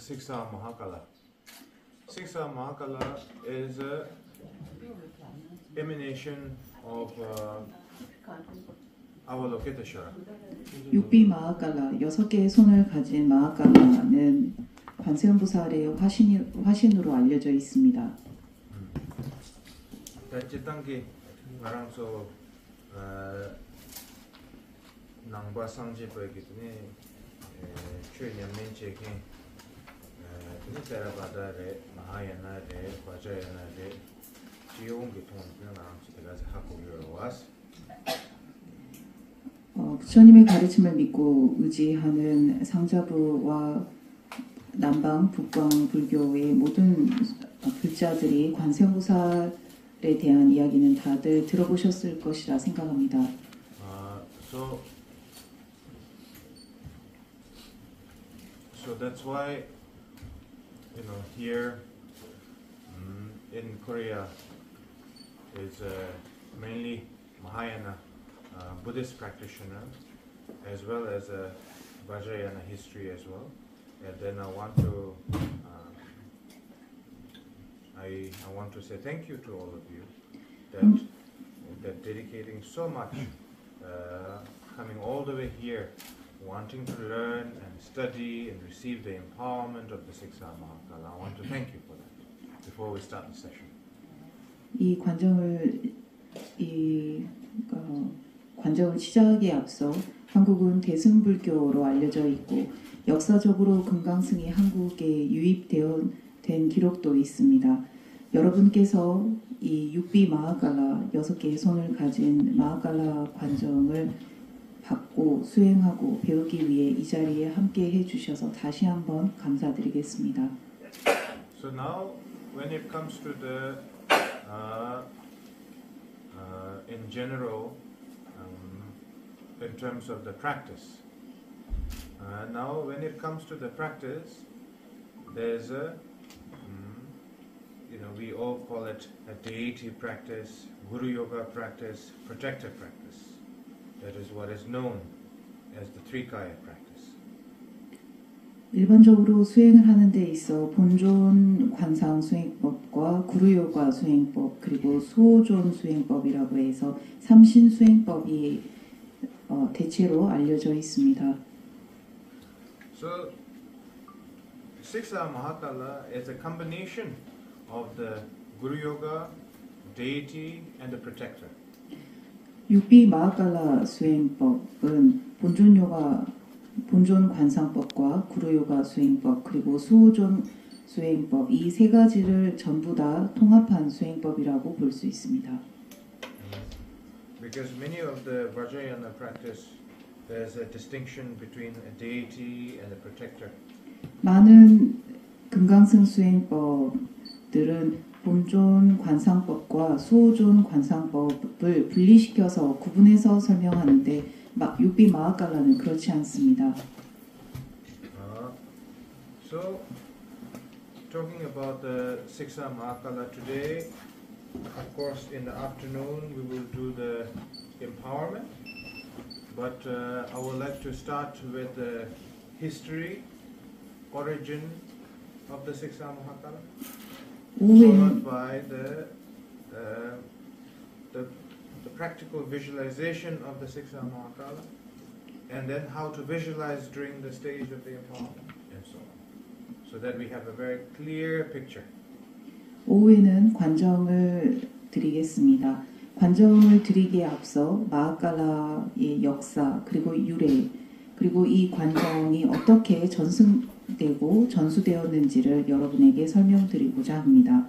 Siksa Mahakala. Siksa Mahakala is an emanation of Avalokiteshvara. 육비 마하갈라, 6개의 손을 가진 마하갈라는 관세음보살의 화신으로 알려져 있습니다. Chitangi Marangso Nangba Sangje Pagitni Chuyammencheki Theravada Re, Mahayana Re, Vajrayana Re, Jiyongi Tongpin Marangso Tegazi Hakuyowas. 부처님의 가르침을 믿고 의지하는 상자부와 남방, 북방 불교의 모든 불자들이 관세음보살에 대한 이야기는 다들 들어보셨을 것이라 생각합니다. So that's why, here in Korea is mainly Mahayana Buddhist practitioner, as well as a Vajrayana history as well. And then I want to say thank you to all of you that dedicating so much, coming all the way here, wanting to learn and study and receive the empowerment of the Siksa Mahakala. I want to thank you for that before we start the session. 이 관정을 시작하기에 앞서 한국은 대승불교로 알려져 있고 역사적으로 금강승이 한국에 유입된 기록도 있습니다. 여러분께서 이 육비 마하갈라 6개의 손을 가진 마하갈라 관정을 받고 수행하고 배우기 위해 이 자리에 함께 해주셔서 다시 한번 감사드리겠습니다. So now, when it comes to the in general, in terms of the practice. Now, when it comes to the practice, there's we all call it a deity practice, Guru Yoga practice, protector practice. That is what is known as the Trikaya practice. 일반적으로 수행을 하는 데 있어 본존 관상 수행법과 구루요가 수행법 그리고 소존 수행법이라고 해서 삼신 수행법이 대체로 알려져 있습니다. So, Siksa Mahakala is a combination of the Guru Yoga, deity, and the protector. 육비 마하갈라 수행법은 본존 관상법과 구루요가 수행법 그리고 수호존 수행법 이 세 가지를 전부 다 통합한 수행법이라고 볼 수 있습니다. Because many of the Vajrayana practice, there's a distinction between a deity and a protector. 많은 금강승 수행법들은 본존 관상법과 수호존 관상법을 분리시켜서 구분해서 설명하는데 육비 마하갈라는 그렇지 않습니다. So, talking about the Siksa Mahakala today, of course, in the afternoon we will do the empowerment, but I would like to start with the history, origin of the Siksa Mahakala, followed by the practical visualization of the Siksa Mahakala, and then how to visualize during the stage of the empowerment, and so on, so that we have a very clear picture. 오후에는 관정을 드리겠습니다. 관정을 드리기에 앞서 마하갈라의 역사 그리고 유래 그리고 이 관정이 어떻게 전승되고 전수되었는지를 여러분에게 설명드리고자 합니다.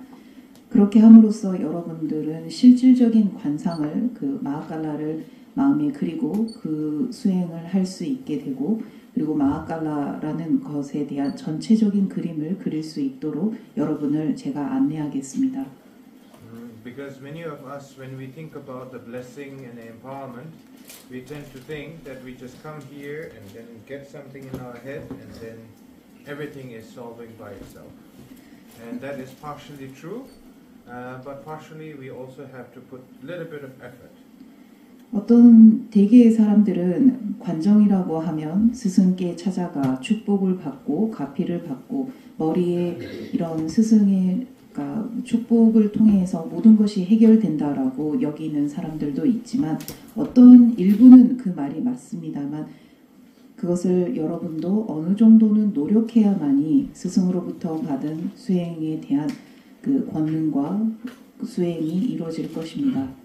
그렇게 함으로써 여러분들은 실질적인 관상을 그 마하갈라를 마음에 그리고 그 수행을 할 수 있게 되고 그리고 마하갈라라는 것에 대한 전체적인 그림을 그릴 수 있도록 여러분을 제가 안내하겠습니다. Because many of us, when we think about the blessing and the empowerment, we tend to think that we just come here and then get something in our head and then everything is solving by itself. And that is partially true, but partially we also have to put a little bit of effort. 어떤 대개의 사람들은 관정이라고 하면 스승께 찾아가 축복을 받고 가피를 받고 머리에 이런 스승의 축복을 통해서 모든 것이 해결된다라고 여기는 사람들도 있지만 어떤 일부는 그 말이 맞습니다만 그것을 여러분도 어느 정도는 노력해야만이 스승으로부터 받은 수행에 대한 그 권능과 수행이 이루어질 것입니다.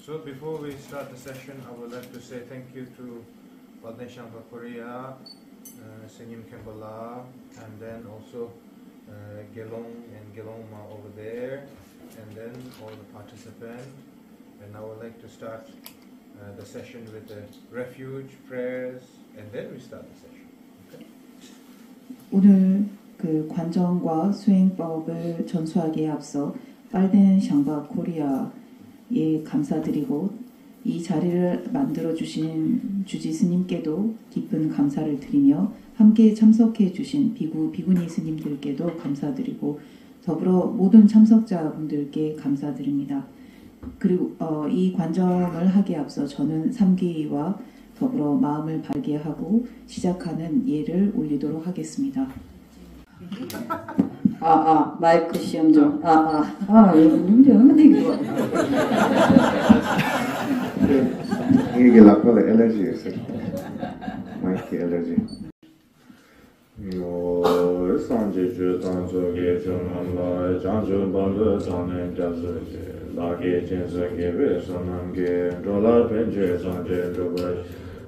So before we start the session, I would like to say thank you to Padne Shangpa Korea, Senyum Kembala, and then also Gelong and Gelongma over there, and then all the participants. And I would like to start the session with the refuge prayers, and then we start the session. Okay? 오늘 그 관정과 수행법을 전수하기에 앞서 빨덴 샹바 코리아에 감사드리고 이 자리를 만들어 주신 주지 스님께도 깊은 감사를 드리며 함께 참석해 주신 비구니 스님들께도 감사드리고 더불어 모든 참석자분들께 감사드립니다. 그리고 이 관정을 하기에 앞서 저는 삼귀와 더불어 마음을 바르게 하고 시작하는 예를 올리도록 하겠습니다. 마이크 시험 좀. 문제 없는데 이거. 이게 라팔의 엘레지였어요. 마이크 엘레지. 요 산지주 단속에 정함라 장주 반도 장내 자수지 라게 진석에 베선함게 돌아 벤제 산제 도바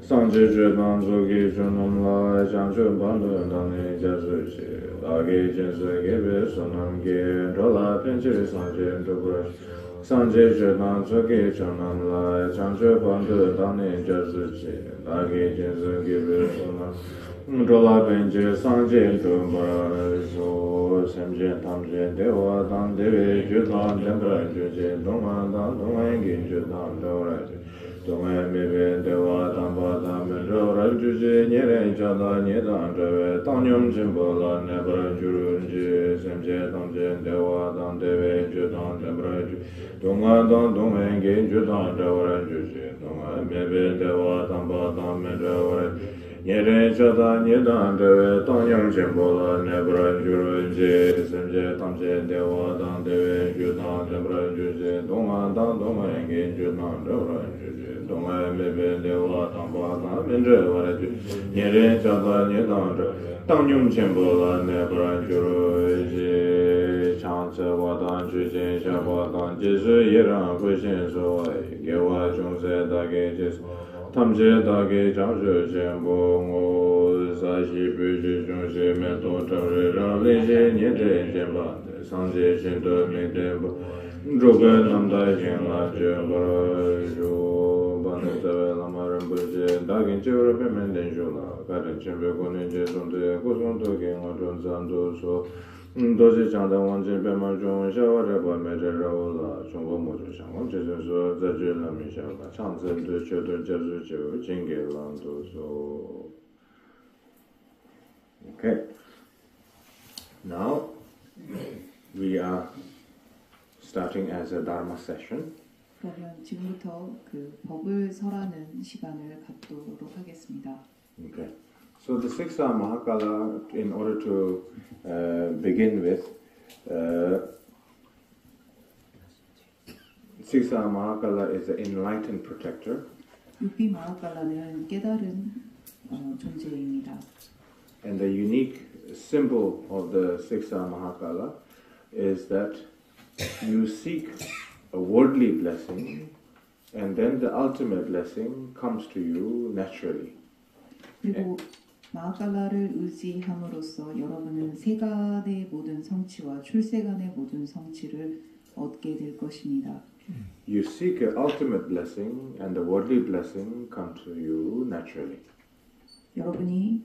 산지주 단속에 정함라 장주 반도 장내 자수지 라게 진석에 베선함게 돌아 벤제 산제 도바 산지주 단속에 정함라 장주 반도 장내 자수지 라게 진석에 베선함 Drola Benje Sanje Tumba So Semje Tamje Dewa Dan Deve Judan Dembra Juje Doma Dan Domengi Judan Dora Doma Mebe Dewa Damba Dan Dora Juje Nyere Jada Nyedan Deve Tanyum Jimbola Nebra Jurunji Semje Tamje Dewa Dan Deve Judan Dembra Doma Dan Domengi Judan Dora Juje Doma Mebe Dewa Damba Dan Dora Nyere chada nyedan dewe tanyam jembola nebra jurunje semje tamje dewa dan dewe judan nebra juje donga dan donga enge judan nebra juje donga mebe dewa tamba dan menje vare ju nyere chada nyedan tanyam jembola nebra jurunje changche wadan juje shawadan jesu yeran kushin so gewa jungse dage jesu 탐제 다게 장주 전봉 사시 부지 중시 메도 저르라 레제 니데 젬바 상제 신도 메데보 조가 남다 젬라 젬바조 바네데 라마람 부지 다긴 저르 페멘데 조라 가르 젬베고네 제존데 고존도게 원존산도소 도시 장당 원진 배만 중 샤워를 보면서 정보 모두 상황 제조서 자주는 미샤가 창전도 저도 자주죠 징계랑도서 Okay. Now we are starting as a dharma session. 그러면 지금부터 그 법을 설하는 시간을 갖도록 하겠습니다. Okay. So the Siksa Mahakala, in order to begin with, Siksa Mahakala is an enlightened protector. 육비 마하칼라는 깨달은 존재입니다. And the unique symbol of the Siksa Mahakala is that you seek a worldly blessing, and then the ultimate blessing comes to you naturally. 그리고 마하칼라를 의지함으로써 여러분은 세간의 모든 성취와 출세간의 모든 성취를 얻게 될 것입니다. You seek an ultimate blessing, and the worldly blessing comes to you naturally. 여러분이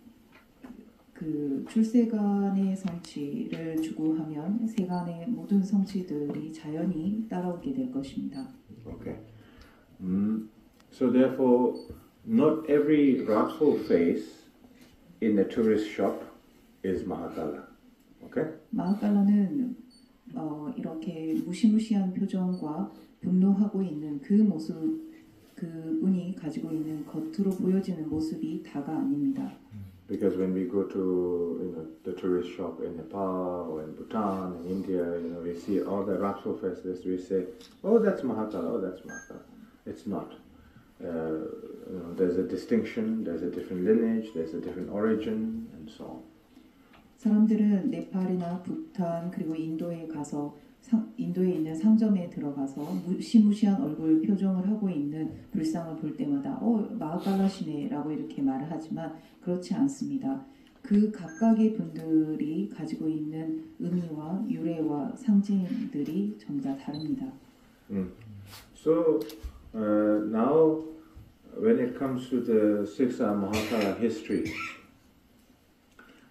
그 출세간의 성취를 추구하면 세간의 모든 성취들이 자연히 따라오게 될 것입니다. Okay. So therefore, not every wrathful face in a tourist shop is Mahakala. Okay? 마하칼라는 이렇게 무시무시한 표정과 분노하고 있는 그 모습 그분이 가지고 있는 겉으로 보여지는 모습이 다가 아닙니다. Because when we go to the tourist shop in Nepal or in Bhutan, in India, we see all the Rapso festivals, we say, oh, that's Mahakala, oh, that's Mahakala. It's not. There's a distinction, there's a different lineage, there's a different origin, and so on. 사람들은 네팔이나 부탄 그리고 인도에 가서 인도에 있는 상점에 들어가서 무시무시한 얼굴 표정을 하고 있는 불상을 볼 때마다 마하칼라시네라고 이렇게 말을 하지만 그렇지 않습니다. 그 각각의 분들이 가지고 있는 의미와 유래와 상징들이 전부 다 다릅니다. So now when it comes to the Siksa Mahakala history,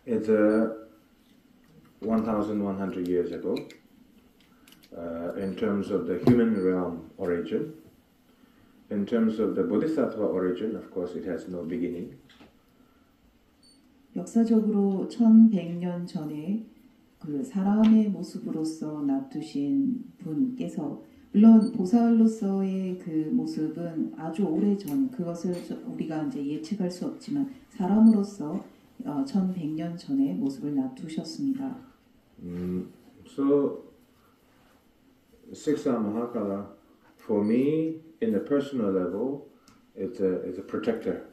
it's 1,100 years ago. In terms of the human realm origin, in terms of the Bodhisattva origin, of course, it has no beginning. 역사적으로 1100년 전에 그 사람의 모습으로서 놔두신 분께서 물론 보살로서의 그 모습은 아주 오래전 그것을 우리가 이제 예측할 수 없지만 사람으로서 1100년 전에 모습을 놔두셨습니다. So Siksa Mahakala, for me, in a personal level, it's a protector.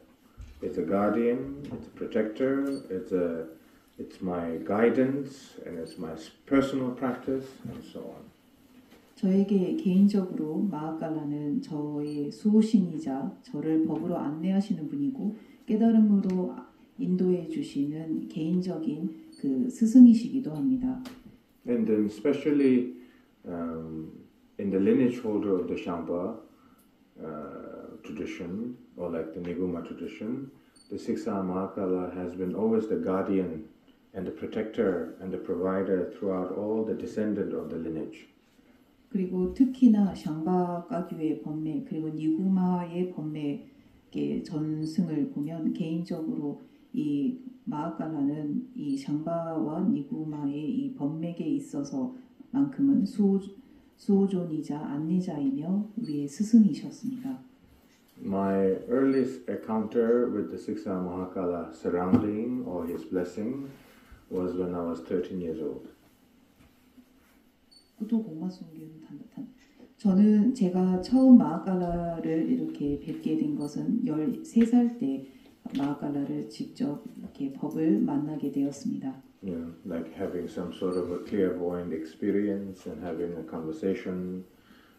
It's a guardian. It's a protector. It's my guidance, and it's my personal practice, and so on. 저에게 개인적으로 마하칼라는 저의 수호신이자 저를 법으로 안내하시는 분이고 깨달음으로 인도해 주시는 개인적인 그 스승이시기도 합니다. And then especially in the lineage holder of the Shangpa tradition, or like the Niguma tradition, the Siksa Mahakala has been always the guardian and the protector and the provider throughout all the descendant of the lineage. 그리고 특히나 샹바 가규의 법매 그리고 니구마의 법매의 전승을 보면 개인적으로 이 마하칼라는 이 샹바와 니구마의 이 법맥에 있어서만큼은 수호존이자 안내자이며 우리의 스승이셨습니다. My earliest encounter with the Siksa Mahakala surrounding or his blessing was when I was 13 years old. 저는 제가 처음 마하칼라를 이렇게 뵙게 된 것은 13살 때 마하칼라를 직접 이렇게 법을 만나게 되었습니다. Like having some sort of a clairvoyant experience and having a conversation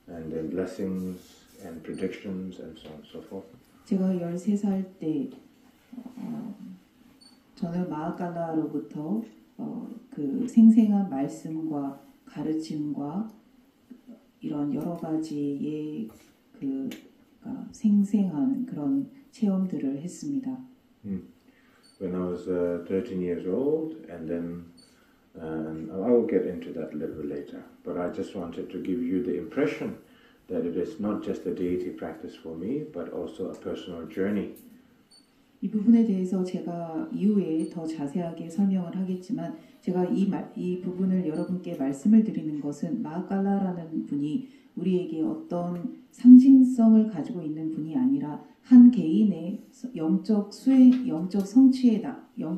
and then blessings and predictions and so on and so forth. 제가 13살 때 저는 마하칼라로부터 그 생생한 말씀과 가르침과 이런 여러 가지의 그 생생한 그런 체험들을 했습니다. When I was 13 years old, and then I will get into that a little later. But I just wanted to give you the impression that it is not just a deity practice for me, but also a personal journey. 이 부분에 대해서 제가 이후에 더 자세하게 설명을 하겠지만 제가 이 부분을 여러분께 말씀을 드리는 것은 마하칼라라는 분이 우리에게 어떤 상징성을 가지고 있는 분이 아니라 한 개인의 영적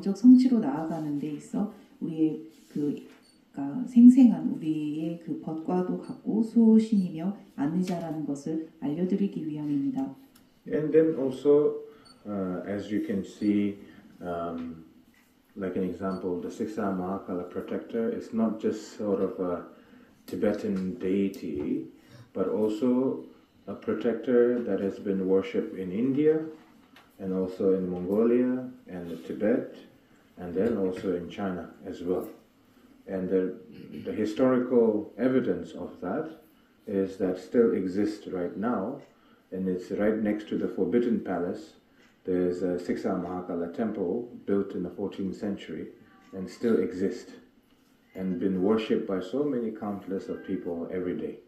성취로 나아가는 데 있어 우리의 그러니까 생생한 우리의 그 법과도 같고 수호신이며 안내자라는 것을 알려드리기 위함입니다. And then also, as you can see, like an example, the Siksa Mahakala protector is not just sort of a Tibetan deity, but also a protector that has been worshipped in India and also in Mongolia and Tibet and then also in China as well. And the historical evidence of that is that still exists right now, and it's right next to the Forbidden Palace. There's a Siksa Mahakala temple built in the 14th century and still exists and been worshipped by so many countless of people every day.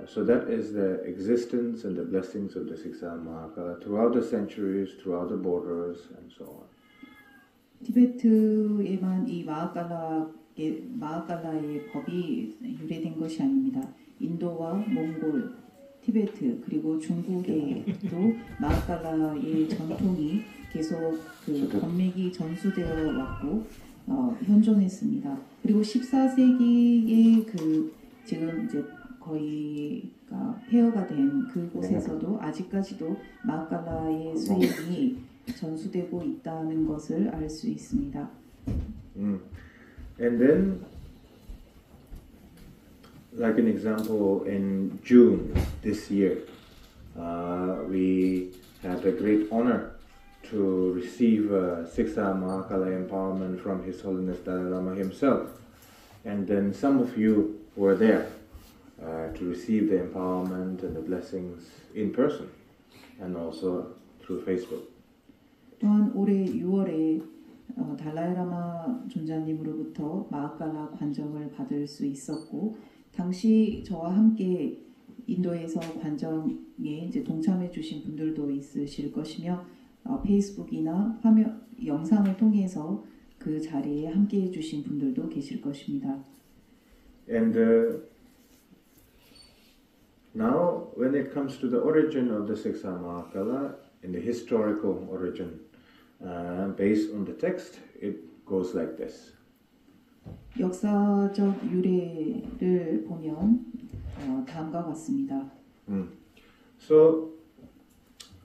So that is the existence and the blessings of the Siksa Mahakala throughout the centuries, throughout the borders, and so on. 티베트에만 이 마하칼라의 법이 유래된 것이 아닙니다. 인도와 몽골, 티베트 그리고 중국에도 마하칼라의 전통이 계속 그 건맥이 전수되어 왔고 현존했습니다. 그리고 14세기에 그 지금 이제 거의가 폐허가 된 그곳에서도 아직까지도 마하칼라의 수행이 전수되고 있다는 것을 알 수 있습니다. And then, like an example, in June this year, we had the great honor to receive Siksa Mahakala empowerment from His Holiness Dalai Lama himself. And then some of you were there to receive the empowerment and the blessings in person and also through Facebook. 또한 올해 6월에 달라이라마 존자님으로부터 마하칼라 관정을 받을 수 있었고 당시 저와 함께 인도에서 관정에 이제 동참해 주신 분들도 있으실 것이며 페이스북이나 화면 영상을 통해서 그 자리에 함께 해 주신 분들도 계실 것입니다. And now when it comes to the origin of the Siksa Mahakala, in the historical origin, based on the text, it goes like this. 역사적 유래를 보면 다음과 같습니다. So,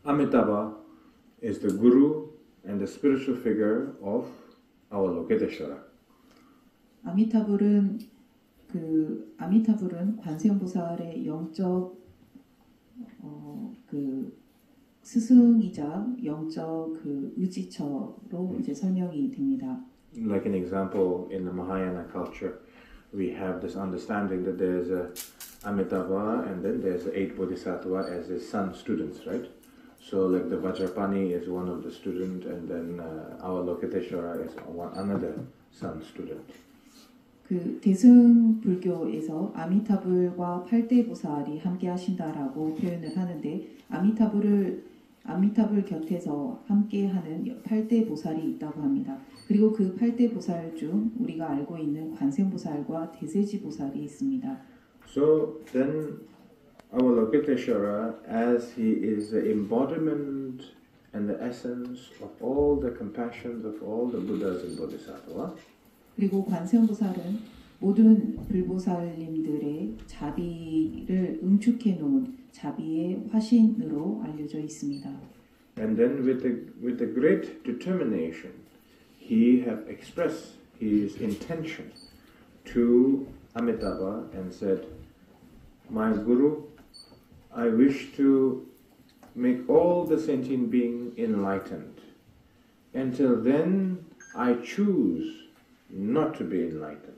Amitabha is the guru and the spiritual figure of our Lokiteshvara. 아미타불은 관세음보살의 영적 그 스승이자 영적 그 의지처로 이제 설명이 됩니다. Like an example, in the Mahayana culture, we have this understanding that there's a Amitabha and then there's the 8 Bodhisattva as his son students, right? So like the Vajrapani is one of the students and then our Lokiteshvara is another son student. 그 대승 불교에서 아미타불과 8대 보살이 함께 하신다라고 표현을 하는데 아미타불 곁에서 함께하는 8대 보살이 있다고 합니다. 그리고 그 8대 보살 중 우리가 알고 있는 관세음보살과 대세지 보살이 있습니다. So then our Lokiteshvara, as he is the embodiment and the essence of all the compassions of all the Buddhas and Bodhisattvas, 그리고 관세음보살은 모든 불보살님들의 자비를 응축해 놓은 자비의 화신으로 알려져 있습니다. and then with the great determination, he have expressed his intention to Amitabha and said, "My Guru, I wish to make all the sentient beings enlightened. Until then, I choose not to be enlightened."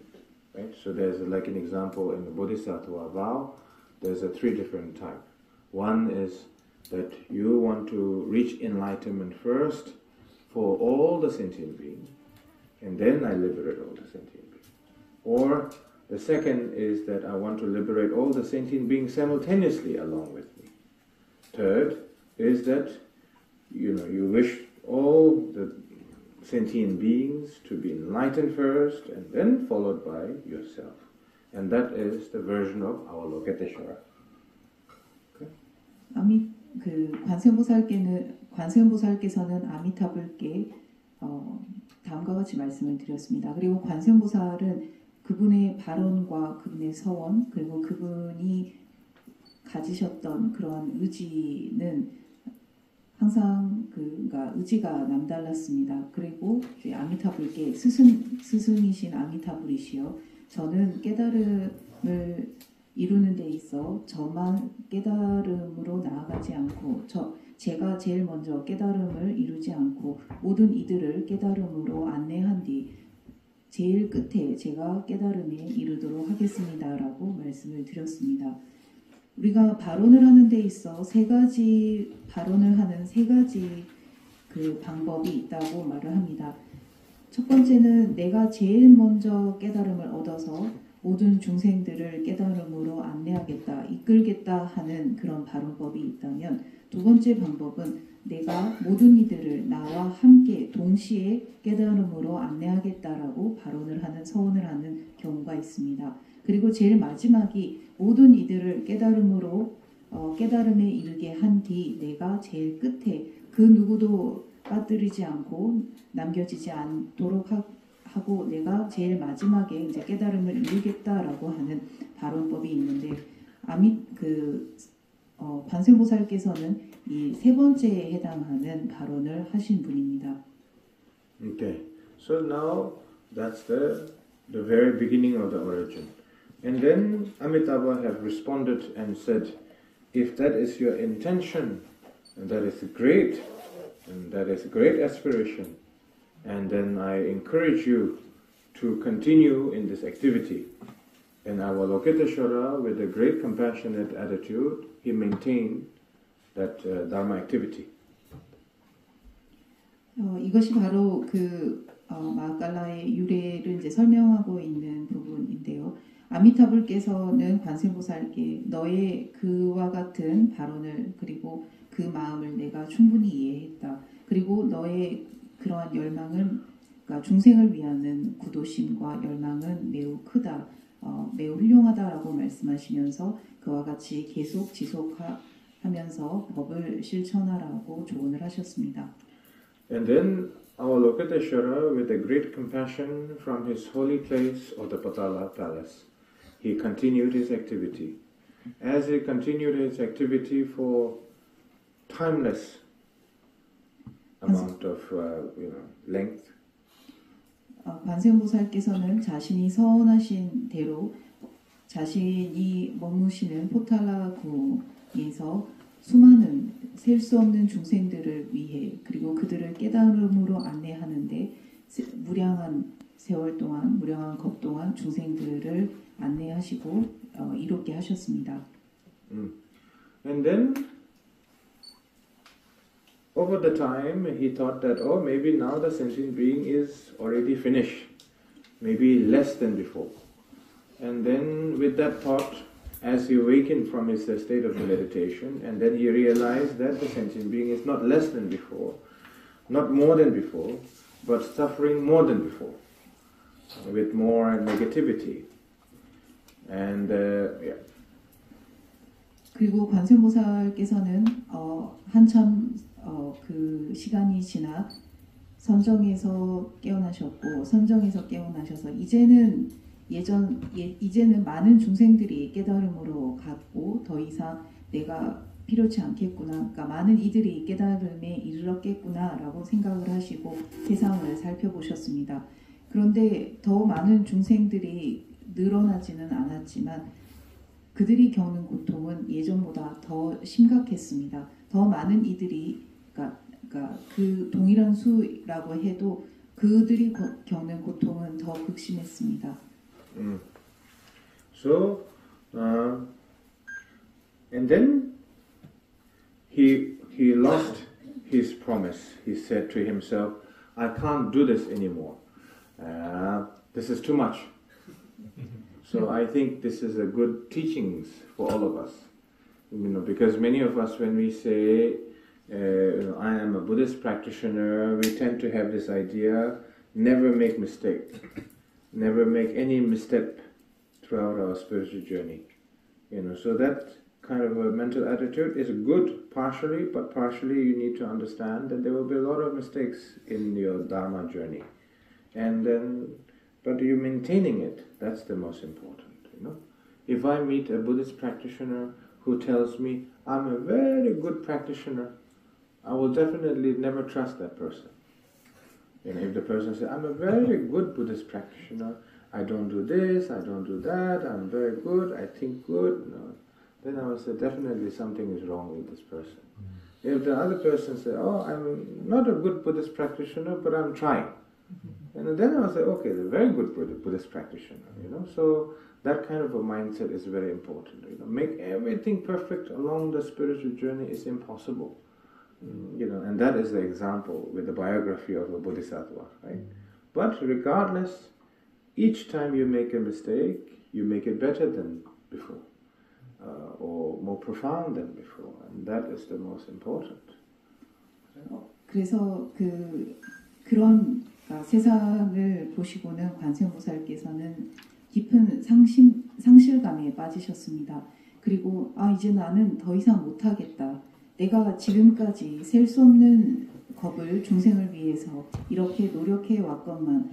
Right? So there's like an example in the Bodhisattva vow, there's 3 different types. One is that you want to reach enlightenment first for all the sentient beings, and then I liberate all the sentient beings. Or the second is that I want to liberate all the sentient beings simultaneously along with me. Third is that you wish all the sentient beings to be enlightened first and then followed by yourself. And that is the version of our Lokiteshvara. 관세음보살께서는 아미타불께 다음과 같이 말씀을 드렸습니다. 그리고 관세음보살은 그분의 발언과 그분의 서원 그리고 그분이 가지셨던 그런 의지는 항상 그러니까 의지가 남달랐습니다. 그리고 아미타불께 스승이신 아미타불이시여 저는 깨달음을 이루는 데 있어 저만 깨달음으로 나아가지 않고 제가 제일 먼저 깨달음을 이루지 않고 모든 이들을 깨달음으로 안내한 뒤 제일 끝에 제가 깨달음에 이르도록 하겠습니다라고 말씀을 드렸습니다. 우리가 발언을 하는 데 있어 발언을 하는 세 가지 그 방법이 있다고 말을 합니다. 첫 번째는 내가 제일 먼저 깨달음을 얻어서 모든 중생들을 깨달음으로 안내하겠다, 이끌겠다 하는 그런 발언법이 있다면 두 번째 방법은 내가 모든 이들을 나와 함께 동시에 깨달음으로 안내하겠다라고 발언을 하는 서원을 하는 경우가 있습니다. 그리고 제일 마지막이 모든 이들을 깨달음으로 깨달음에 이르게 한 뒤 내가 제일 끝에 그 누구도 빠뜨리지 않고 남겨지지 않도록 하고 내가 제일 마지막에 이제 깨달음을 이루겠다라고 하는 발언법이 있는데 관세음보살께서는 이 세 번째에 해당하는 발언을 하신 분입니다. Okay, so now that's the very beginning of the origin. And then Amitabha have responded and said, if that is your intention, and that is great, and that is a great aspiration, and then I encourage you to continue in this activity. And Avalokiteshvara, with a great compassionate attitude, he maintained that Dharma activity. 이것이 바로 마하갈라의 유래를 이제 설명하고 있는 부분인데요. 아미타불께서는 관세음보살께 너의 그와 같은 발언을 그리고 그 마음을 내가 충분히 이해했다. 그리고 너의 그러한 열망은 그러니까 중생을 위하는 구도심과 열망은 매우 크다. 매우 훌륭하다라고 말씀하시면서 그와 같이 계속 지속하면서 법을 실천하라고 조언을 하셨습니다. And then Avalokiteshvara, with a great compassion from his holy place of the Patala palace, he continued his activity. As he continued his activity for timeless amount of length, 관세음보살께서는 자신이 서원하신 대로 자신이 머무시는 포탈라구에서 수많은 셀 수 없는 중생들을 위해 그리고 그들을 깨달음으로 안내하는데 무량한 세월 동안 무량한 것 동안 중생들을 안내하시고 이롭게 하셨습니다. And then over the time he thought that maybe now the sentient being is already finished, maybe less than before. And then with that thought, as he awakened from his state of meditation, and then he realized that the sentient being is not less than before, not more than before, but suffering more than before, with more negativity. And 그리고 관세음보살께서는 한참 그 시간이 지나 선정에서 깨어나셨고 선정에서 깨어나셔서 이제는 많은 중생들이 깨달음으로 갔고 더 이상 내가 필요치 않겠구나. 그러니까 많은 이들이 깨달음에 이르렀겠구나라고 생각을 하시고 세상을 살펴보셨습니다. 그런데 더 많은 중생들이 늘어나지는 않았지만 그들이 겪는 고통은 예전보다 더 심각했습니다. 더 많은 이들이 그러니까 그 동일한 수라고 해도 그들이 겪는 고통은 더 극심했습니다. So, and then he lost his promise. He said to himself, I can't do this anymore. This is too much. So I think this is a good teachings for all of us. Because many of us, when we say, I am a Buddhist practitioner, we tend to have this idea, never make mistake. Never make any misstep throughout our spiritual journey. So that kind of a mental attitude is good partially, but partially you need to understand that there will be a lot of mistakes in your Dharma journey. And then, but you're maintaining it, that's the most important. If I meet a Buddhist practitioner who tells me, I'm a very good practitioner, I will definitely never trust that person. If the person says, I'm a very good Buddhist practitioner, I don't do this, I don't do that, I'm very good, I think good, then I will say definitely something is wrong with this person. If the other person says, I'm not a good Buddhist practitioner, but I'm trying. And then I will say, okay, they're a very good Buddhist practitioner. So that kind of a mindset is very important. Make everything perfect along the spiritual journey is impossible. And that is the example with the biography of a bodhisattva, right? But regardless, each time you make a mistake, you make it better than before, or more profound than before, and that is the most important. 그래서 그런 세상을 보시고는 관세음보살께서는 깊은 상실감에 빠지셨습니다. 그리고 이제 나는 더 이상 못하겠다. 내가 지금까지 셀 수 없는 겁을 중생을 위해서 이렇게 노력해 왔건만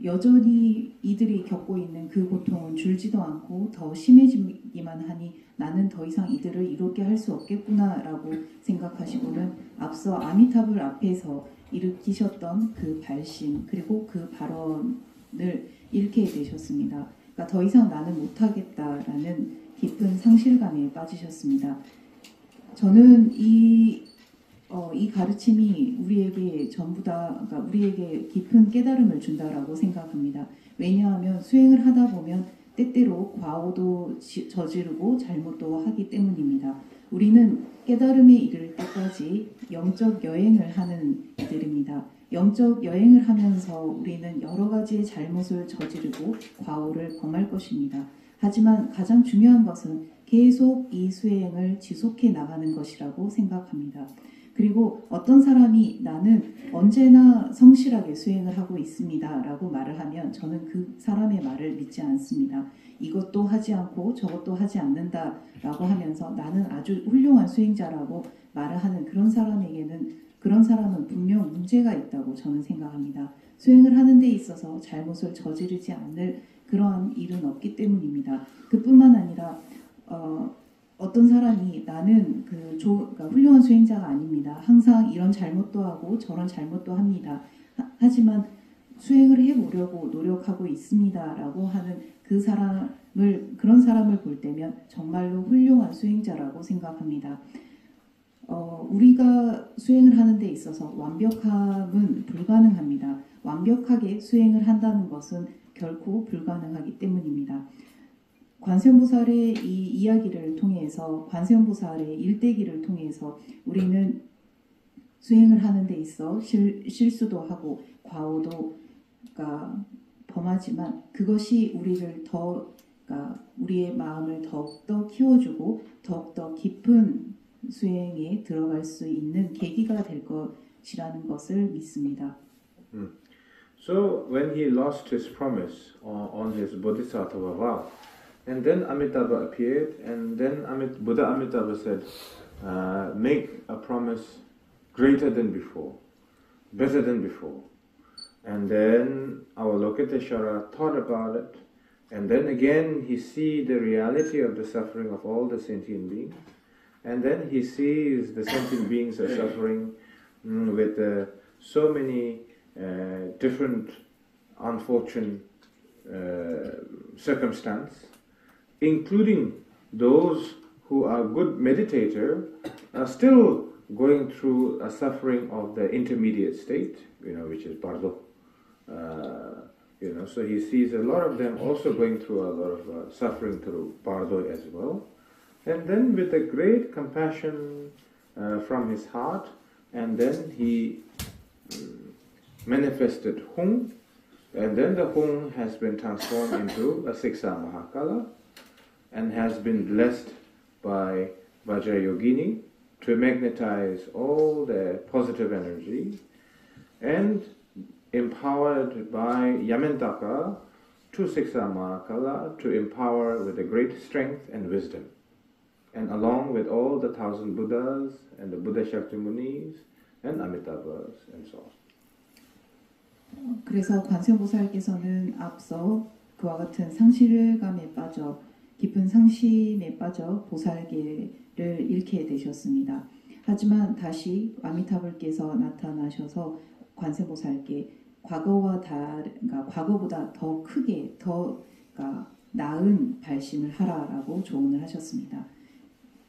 여전히 이들이 겪고 있는 그 고통은 줄지도 않고 더 심해지기만 하니 나는 더 이상 이들을 이롭게 할 수 없겠구나라고 생각하시고는 앞서 아미타불 앞에서 일으키셨던 그 발심 그리고 그 발언을 잃게 되셨습니다. 그러니까 더 이상 나는 못하겠다라는 깊은 상실감에 빠지셨습니다. 저는 이 가르침이 우리에게 전부 다, 그러니까 우리에게 깊은 깨달음을 준다라고 생각합니다. 왜냐하면 수행을 하다 보면 때때로 과오도 저지르고 잘못도 하기 때문입니다. 우리는 깨달음에 이를 때까지 영적 여행을 하는 이들입니다. 영적 여행을 하면서 우리는 여러 가지의 잘못을 저지르고 과오를 범할 것입니다. 하지만 가장 중요한 것은 계속 이 수행을 지속해 나가는 것이라고 생각합니다. 그리고 어떤 사람이 나는 언제나 성실하게 수행을 하고 있습니다 라고 말을 하면 저는 그 사람의 말을 믿지 않습니다. 이것도 하지 않고 저것도 하지 않는다 라고 하면서 나는 아주 훌륭한 수행자라고 말을 하는 그런 사람은 분명 문제가 있다고 저는 생각합니다. 수행을 하는 데 있어서 잘못을 저지르지 않을 그러한 일은 없기 때문입니다. 그뿐만 아니라 어떤 사람이 나는 그러니까 훌륭한 수행자가 아닙니다. 항상 이런 잘못도 하고 저런 잘못도 합니다. 하지만 수행을 해보려고 노력하고 있습니다라고 하는 그런 사람을 볼 때면 정말로 훌륭한 수행자라고 생각합니다. 우리가 수행을 하는 데 있어서 완벽함은 불가능합니다. 완벽하게 수행을 한다는 것은 결코 불가능하기 때문입니다. 관세음보살의 이 이야기를 통해서 관세음보살의 일대기를 통해서 우리는 수행을 하는 데 있어 실수도 하고 과오도 범하지만 그것이 우리를 우리의 마음을 더욱더 키워주고 더욱더 깊은 수행에 들어갈 수 있는 계기가 될 것이라는 것을 믿습니다. So when he lost his promise on his bodhisattva vow, and then Amitabha appeared, and then Buddha Amitabha said, make a promise greater than before, better than before. And then Avalokiteshvara thought about it, and then again he see the reality of the suffering of all the sentient beings, and then he sees the sentient beings are suffering with so many different unfortunate circumstances, including those who are good meditator are still going through a suffering of the intermediate state, which is bardo. So he sees a lot of them also going through a lot of suffering through bardo as well. And then with a great compassion from his heart, and then he manifested Hung, and then the Hung has been transformed into a Siksa Mahakala and has been blessed by Vajrayogini to magnetize all the positive energy, and empowered by Yamantaka to Siksa Mahakala to empower with a great strength and wisdom. And along with all the 1,000 Buddhas and the Buddha Shakyamunis and Amitabhas and so on. 그래서 관세음보살께서는 앞서 그와 같은 상실감에 빠져 깊은 상심에 빠져 보살계를 잃게 되셨습니다. 하지만 다시 아미타불께서 나타나셔서 관세음보살께 과거보다 더 크게 더 나은 발심을 하라라고 조언을 하셨습니다.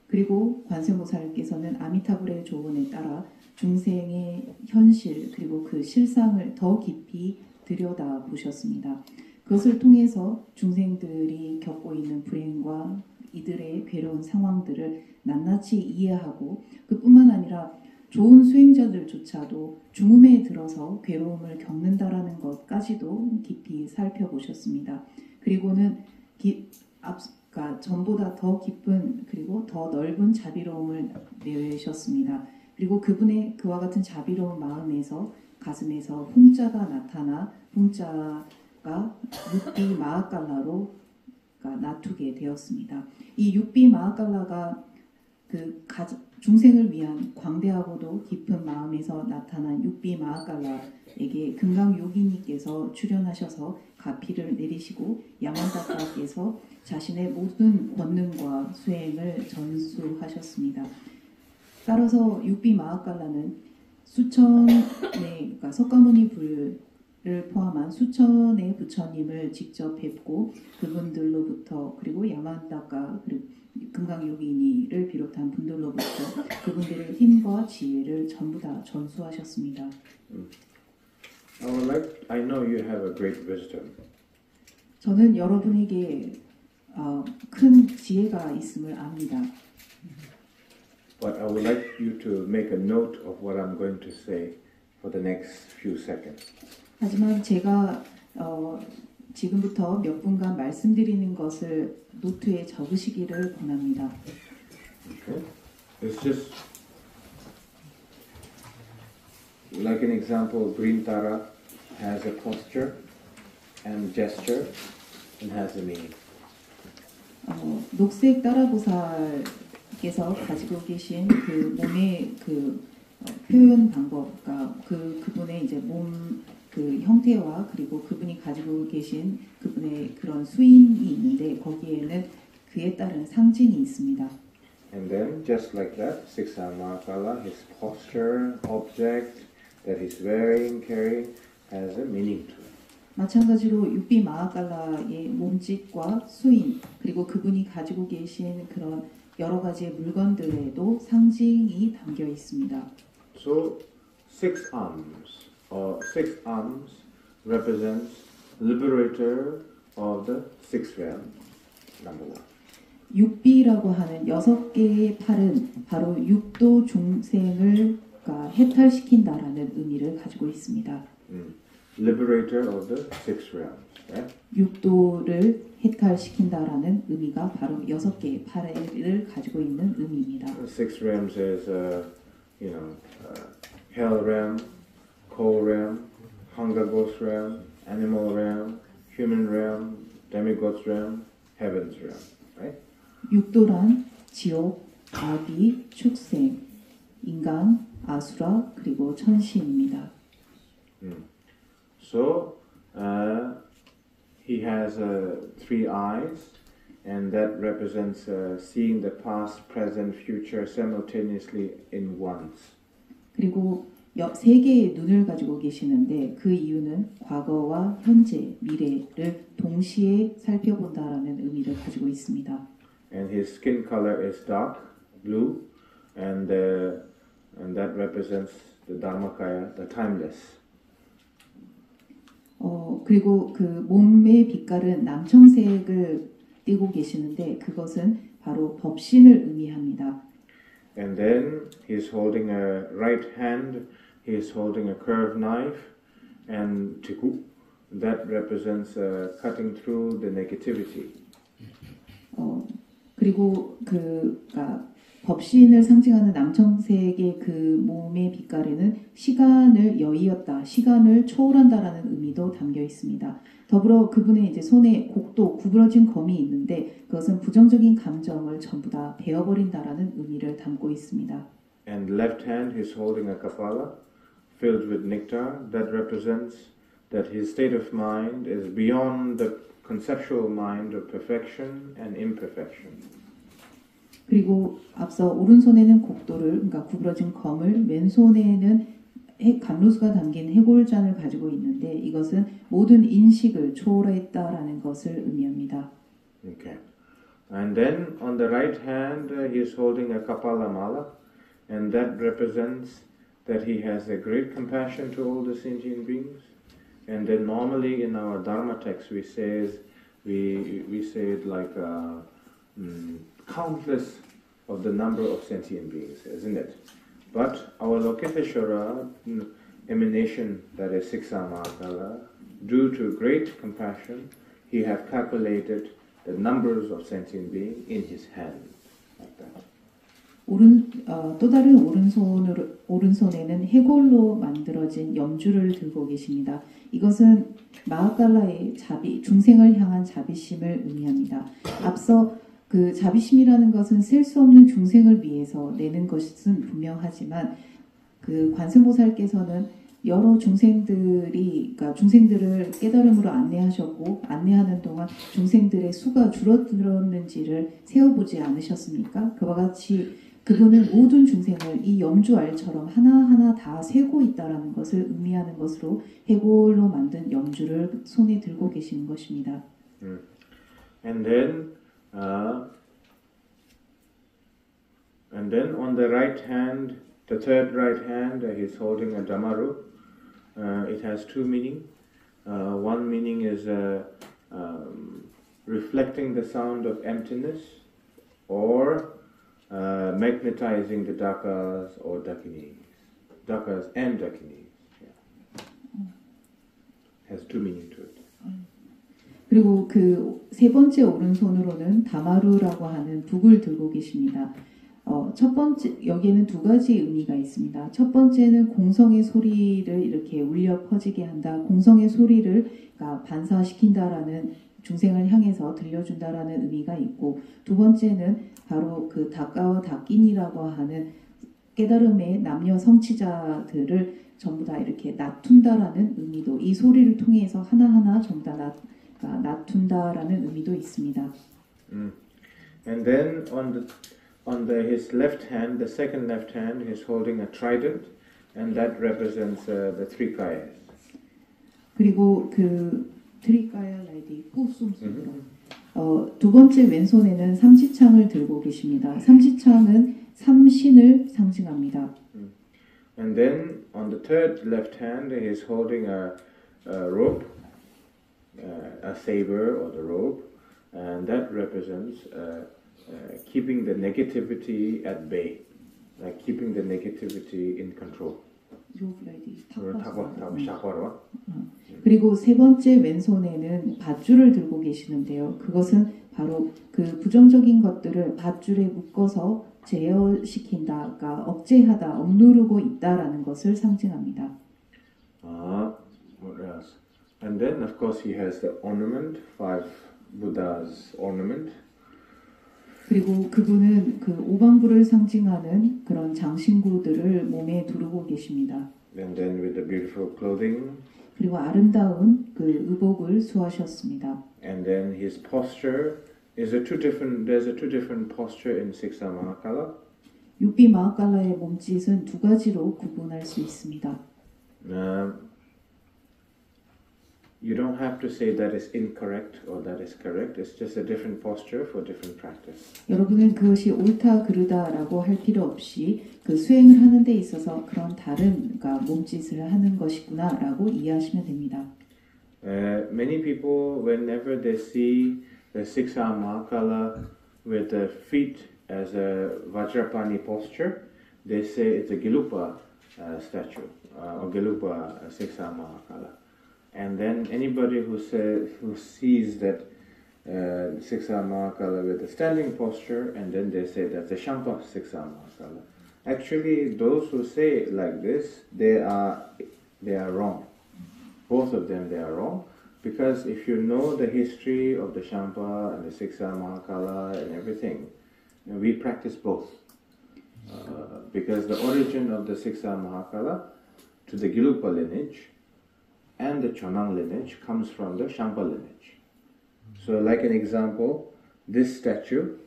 그리고 관세음보살께서는 아미타불의 조언에 따라 중생의 현실 그리고 그 실상을 더 깊이 들여다보셨습니다. 그것을 통해서 중생들이 겪고 있는 불행과 이들의 괴로운 상황들을 낱낱이 이해하고 그뿐만 아니라 좋은 수행자들조차도 죽음에 들어서 괴로움을 겪는다라는 것까지도 깊이 살펴보셨습니다. 그리고는 전보다 더 깊은 그리고 더 넓은 자비로움을 내셨습니다. 그리고 그분의 그와 같은 자비로운 마음에서 가슴에서 홍자가 나타나 홍자가 묵비 마하깔라로 놔두게 되었습니다. 이 육비 마하갈라가 중생을 위한 광대하고도 깊은 마음에서 나타난 육비 마하갈라에게 금강 요기니께서 출현하셔서 가피를 내리시고 야만다카께서 자신의 모든 권능과 수행을 전수하셨습니다. 따라서 육비 마하갈라는 그러니까 석가모니 불을 포함한 수천의 부처님을 직접 뵙고 그분들로부터 그리고 야만다카 그리고 금강요기니를 비롯한 분들로부터 그분들의 힘과 지혜를 전부 다 전수하셨습니다. I know you have a great wisdom. 저는 여러분에게 큰 지혜가 있음을 압니다. But I would like you to make a note of what I'm going to say for the next few seconds. 하지만 제가 지금부터 몇 분간 말씀드리는 것을 노트에 적으시기를 권합니다. Okay? It's just like an example. Green Tara has a posture and gesture and has a meaning. 녹색 따라보살께서 가지고 계신 그 몸의 표현 방법, 그러니까 그분의 이제 몸 형태와 그리고 그분이 가지고 계신 그분의 그런 수인이 있는데 거기에는 그에 따른 상징이 있습니다. And then, just like that, Siksa Mahakala, his posture, object that he's wearing, carrying, has a meaning to it. 마찬가지로 육비 마하갈라의 몸짓과 수인 그리고 그분이 가지고 계신 그런 여러 가지의 물건들에도 상징이 담겨 있습니다. So, 6 arms represents liberator of the 6th realm, number 1. 육비라고 하는 6개의 팔은 바로 육도 중생을 해탈시킨다라는 의미를 가지고 있습니다. Liberator of the 6th realm, right? 육도를 해탈시킨다라는 의미가 바로 6개의 팔을 가지고 있는 의미입니다. 6 realms is, hell realm, coal realm, hunger ghost realm, animal realm, human realm, demigods realm, heavens realm, right? 육도란 지옥, 아비, 축생, 인간, 아수라 그리고 천신입니다. So he has 3 eyes, and that represents seeing the past, present, future simultaneously in once. 그리고 3개의 눈을 가지고 계시는데 그 이유는 과거와 현재, 미래를 동시에 살펴본다라는 의미를 가지고 있습니다. And his skin color is dark blue, and that represents the Dharmakaya, the timeless. 그리고 그 몸의 빛깔은 남청색을 띠고 계시는데 그것은 바로 법신을 의미합니다. And then he's holding a right hand, he's holding a curved knife, and tiku, that represents cutting through the negativity. 그리고 법신을 상징하는 남청색의 그 몸의 빛깔에는 시간을 여의었다, 시간을 초월한다라는 의미도 담겨 있습니다. 더불어 그분의 이제 손에 곡도 구부러진 검이 있는데 그것은 부정적인 감정을 전부 다 베어버린다라는 의미를 담고 있습니다. And left hand he's holding a kapala filled with nectar that represents that his state of mind is beyond the conceptual mind of perfection and imperfection. 그리고 앞서 오른손에는 곡도를, 그러니까 구부러진 검을, 왼손에는 감로수가 담긴 해골잔을 가지고 있는데 이것은 모든 인식을 초월했다라는 것을 의미합니다. Okay. And then on the right hand he is holding a kapala mala, and that represents that he has a great compassion to all the sentient beings. And then normally in our Dharma text we say it like countless of the number of sentient beings, isn't it? But our Lokiteshvara emanation, that is Siksa Mahakala, due to great compassion, he have calculated the numbers of sentient beings in his hand, like that. 또 다른 오른손에는 해골로 만들어진 염주를 들고 계십니다. 이것은 마하칼라의 중생을 향한 자비심을 의미합니다. 앞서 그 자비심이라는 것은 셀 수 없는 중생을 위해서 내는 것은 분명하지만 그 관세음보살께서는 여러 그러니까 중생들을 깨달음으로 안내하셨고 안내하는 동안 중생들의 수가 줄어들었는지를 세어보지 않으셨습니까? 그와 같이 그분은 모든 중생을 이 염주알처럼 하나하나 다 세고 있다라는 것을 의미하는 것으로 해골로 만든 염주를 손에 들고 계시는 것입니다. And then on the right hand, the third right hand, he's holding a damaru. It has two meaning. One meaning is reflecting the sound of emptiness, or magnetizing the dakas or dakinis. Dakas and dakinis. Yeah. Has two meaning to it. 그리고 그 세 번째 오른손으로는 다마루라고 하는 북을 들고 계십니다. 첫 번째, 여기에는 두 가지 의미가 있습니다. 첫 번째는 공성의 소리를 이렇게 울려 퍼지게 한다. 공성의 소리를 반사시킨다라는 중생을 향해서 들려준다라는 의미가 있고, 두 번째는 바로 그 다카와 다끼니라고 하는 깨달음의 남녀 성취자들을 전부 다 이렇게 낮춘다라는 의미도, 이 소리를 통해서 하나하나 전부 다 낮춘다라는 의미도 있습니다. And then on his left hand, the second left hand, he's holding a trident, and that represents the three kayas. 그리고 그 트리카야 라이디 꾸숨스로 두 번째 왼손에는 삼지창을 들고 계십니다. 삼지창은 삼신을 상징합니다. And then on the third left hand, he's holding a rope, a saber or the rope, and that represents keeping the negativity at bay, like keeping the negativity in control. 그리고 세 번째 왼손에는 밧줄을 들고 계시는데요. 그것은 바로 그 부정적인 것들을 밧줄에 묶어서 제어시킨다, 그러니까 억제하다, 억누르고 있다라는 것을 상징합니다. What else? And then, of course, he has the ornament, 5 Buddha's ornament. 그리고 그분은 그 오방부를 상징하는 그런 장신구들을 몸에 두르고 계십니다. And then with the beautiful clothing. 그리고 아름다운 그 의복을 수하셨습니다. And then his posture is there's a two different posture in Siksa Mahakala. 육비 마하칼라의 몸짓은 두 가지로 구분할 수 있습니다. You don't have to say that is incorrect or that is correct. It's just a different posture for different practice. 여러분은 그것이 옳다 그르다라고 할 필요 없이 그 수행을 하는 데 있어서 그런 다른 그러니까 몸짓을 하는 것이구나라고 이해하시면 됩니다. Many people, whenever they see the Siksa Mahakala with the feet as a Vajrapani posture, they say it's a Gelupa statue or Gelupa Siksa Mahakala. And then anybody who sees that Siksa Mahakala with a standing posture, and then they say that's a Shampa Siksa Mahakala. Actually, those who say it like this, they are wrong. Both of them, they are wrong. Because if you know the history of the Shampa and the Siksa Mahakala and everything, we practice both. Because the origin of the Siksa Mahakala to the Gelupa lineage and the Chonang lineage comes from the Shampa lineage. So like an example, this statue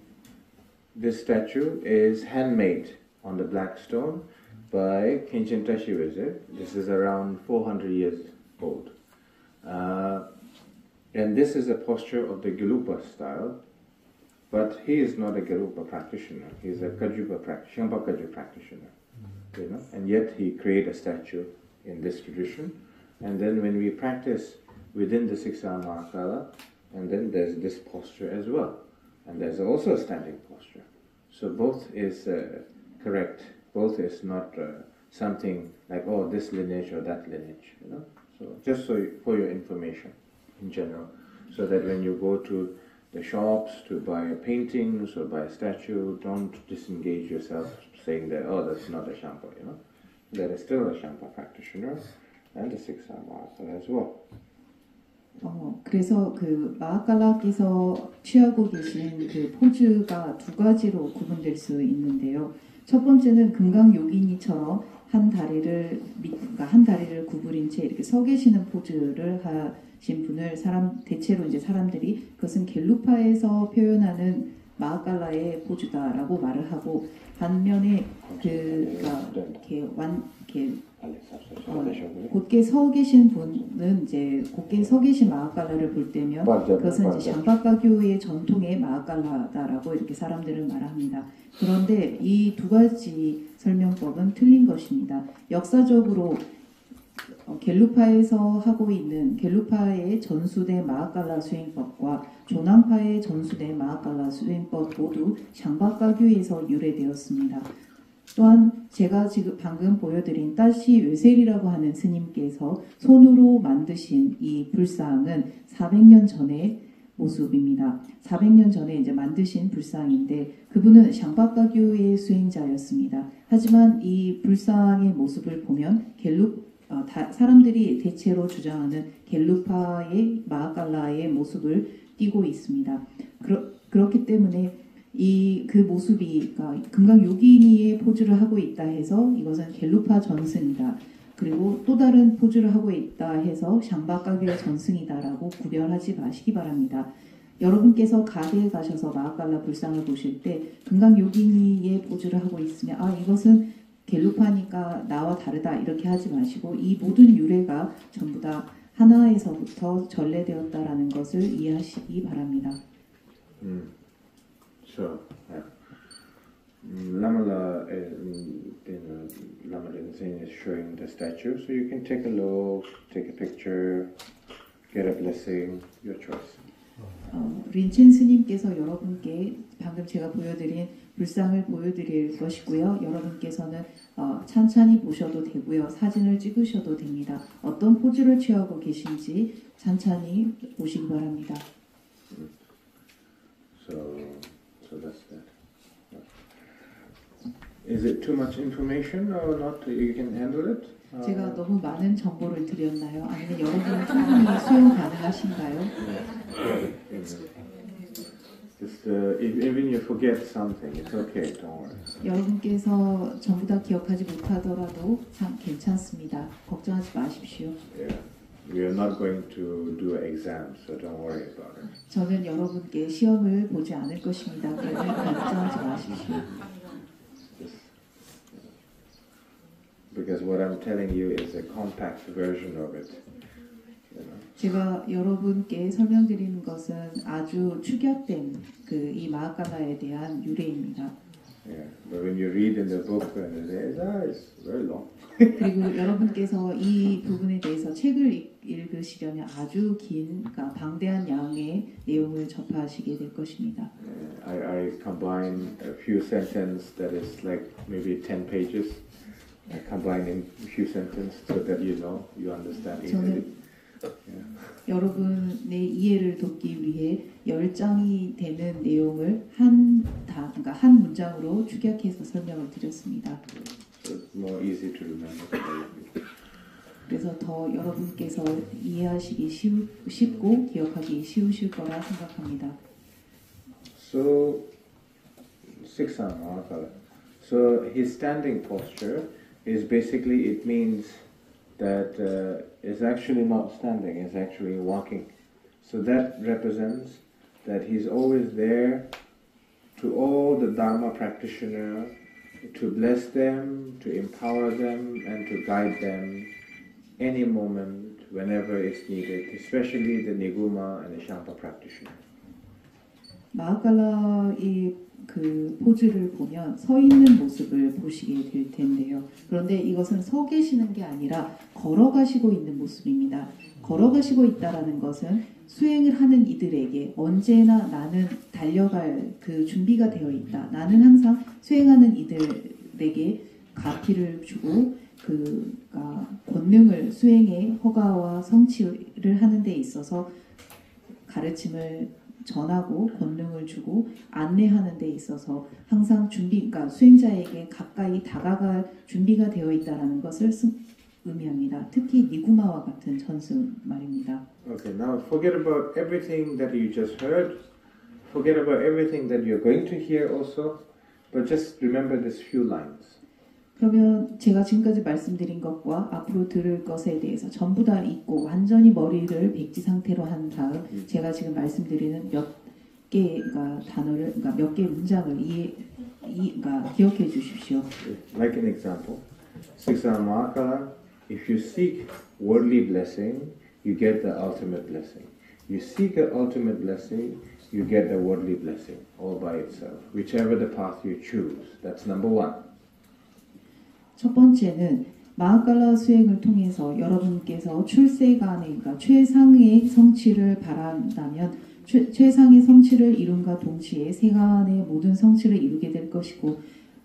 is handmade on the black stone by Khenchen Tashi Weze. This is around 400 years old. And this is a posture of the Gelupa style, but he is not a Gelupa practitioner. He is a Kajupa practitioner, Shampa Kaju practitioner. You know? And yet he created a statue in this tradition. And then when we practice within the Siksa Mahakala, and then there's this posture as well. And there's also a standing posture. So both is correct. Both is not something like, oh, this lineage or that lineage. You know. So just for your information in general, so that when you go to the shops to buy paintings or buy a statue. Don't disengage yourself saying that, oh, that's not a Shampa, you know. That is still a Shampa practitioner and a Siksa Mahakala as well. 그래서 그 마하칼라께서 취하고 계신 그 포즈가 두 가지로 구분될 수 있는데요. 첫 번째는 금강 요기니처럼 한 다리를 구부린 채 이렇게 서 계시는 포즈를 하신 분을 대체로 이제 사람들이 그것은 겔루파에서 표현하는 마하칼라의 포즈다라고 말을 하고 반면에 곧게 서 계신 분은 이제 곧게 서 계신 마하칼라를 볼 때면 그것은 이제 샹바카교의 전통의 마하칼라다라고 이렇게 사람들은 말합니다. 그런데 이 두 가지 설명법은 틀린 것입니다. 역사적으로 겔루파에서 하고 있는 겔루파의 전수된 마하칼라 수행법과 조남파의 전수된 마하칼라 수행법 모두 샹바카교에서 유래되었습니다. 또한 제가 지금 방금 보여드린 따시 외셀이라고 하는 스님께서 손으로 만드신 이 불상은 400년 전의 모습입니다. 400년 전에 이제 만드신 불상인데 그분은 샹바카교의 수행자였습니다. 하지만 이 불상의 모습을 보면 사람들이 대체로 주장하는 겔루파의 마하칼라의 모습을 띠고 있습니다. 그렇기 때문에 그 모습이 금강 요기니의 포즈를 하고 있다 해서 이것은 겔루파 전승이다. 그리고 또 다른 포즈를 하고 있다 해서 샹바카교의 전승이다라고 구별하지 마시기 바랍니다. 여러분께서 가게에 가셔서 마하칼라 불상을 보실 때 금강 요기니의 포즈를 하고 있으면 이것은 겔루파니까 나와 다르다 이렇게 하지 마시고 이 모든 유래가 전부 다 하나에서부터 전래되었다라는 것을 이해하시기 바랍니다. So, Lamala Lamala is showing the statue, so you can take a look, take a picture, get a blessing, your choice. 린첸 스님께서 여러분께 방금 제가 보여드린 불상을 보여드릴 것이고요. 여러분께서는 찬찬히 보셔도 되고요. 사진을 찍으셔도 됩니다. 어떤 포즈를 취하고 계신지 찬찬히 보시기 바랍니다. So that's that. Is it too much information or not? You can handle it? 제가 너무 많은 정보를 드렸나요? 아니면 여러분은 충분히 수용 가능하신가요? Just even you forget something, it's okay. Don't worry. 여러분께서 전부 다 기억하지 못하더라도 참 괜찮습니다. 걱정하지 마십시오. Yeah. We are not going to do exams, so don't worry about it. 저는 여러분께 시험을 보지 않을 것입니다. 그러니 걱정하지 마십시오. Because what I'm telling you is a compact version of it. You know? 제가 여러분께 설명드리는 것은 아주 축약된 이 마하칼라에 대한 유래입니다. Yeah, but when you read in the book, it's very long. 그리고 여러분께서 이 부분에 대해서 책을 읽으시려면 아주 긴, 방대한 양의 내용을 접하시게 될 것입니다. I combine a few sentences that is like maybe 10 pages. I combine in a few sentences so that you understand easily. 여러분의 이해를 돕기 위해 10장이 되는 내용을 한 문장으로 축약해서 설명을 드렸습니다. So it's more easy to remember. 그래서 더 여러분께서 이해하시기 쉽고 기억하기 쉬우실 거라 생각합니다. So, Siksa Mahakala. So his standing posture is basically, it means that it's actually not standing, it's actually walking. So that represents that he's always there to all the Dharma practitioner, to bless them, to empower them, and to guide them any moment, whenever it's needed, especially the Niguma and the Shampa practitioner. 마하칼라의 포즈를 보면 서 있는 모습을 보시게 될 텐데요. 그런데 이것은 서 계시는 게 아니라 걸어가시고 있는 모습입니다. 걸어가시고 있다라는 것은 수행을 하는 이들에게 언제나 나는 달려갈 준비가 되어 있다. 나는 항상 수행하는 이들에게 가피를 주고 권능을 수행의 허가와 성취를 하는 데 있어서 가르침을 전하고 권능을 주고 안내하는 데 있어서 항상 그러니까 수행자에게 가까이 다가갈 준비가 되어 있다라는 것을 의미합니다. 특히 니구마와 같은 전승 말입니다. Okay, now forget about everything that you just heard. Forget about everything that you're going to hear also. But just remember these few lines. 그러면 제가 지금까지 말씀드린 것과 앞으로 들을 것에 대해서 전부 다 잊고 완전히 머리를 백지 상태로 한 다음 제가 지금 말씀드리는 몇 개가 단어를 그러니까 몇 개의 문장을 그러니까 기억해 주십시오. Like an example, Siksamahakala, if you seek worldly blessing, you get the ultimate blessing. You seek the ultimate blessing, you get the worldly blessing all by itself. Whichever the path you choose. That's number one. 첫 번째는 마하갈라 수행을 통해서 여러분께서 출세간의 그러니까 최상의 성취를 바란다면 최상의 성취를 이룬과 동시에 세간의 모든 성취를 이루게 될 것이고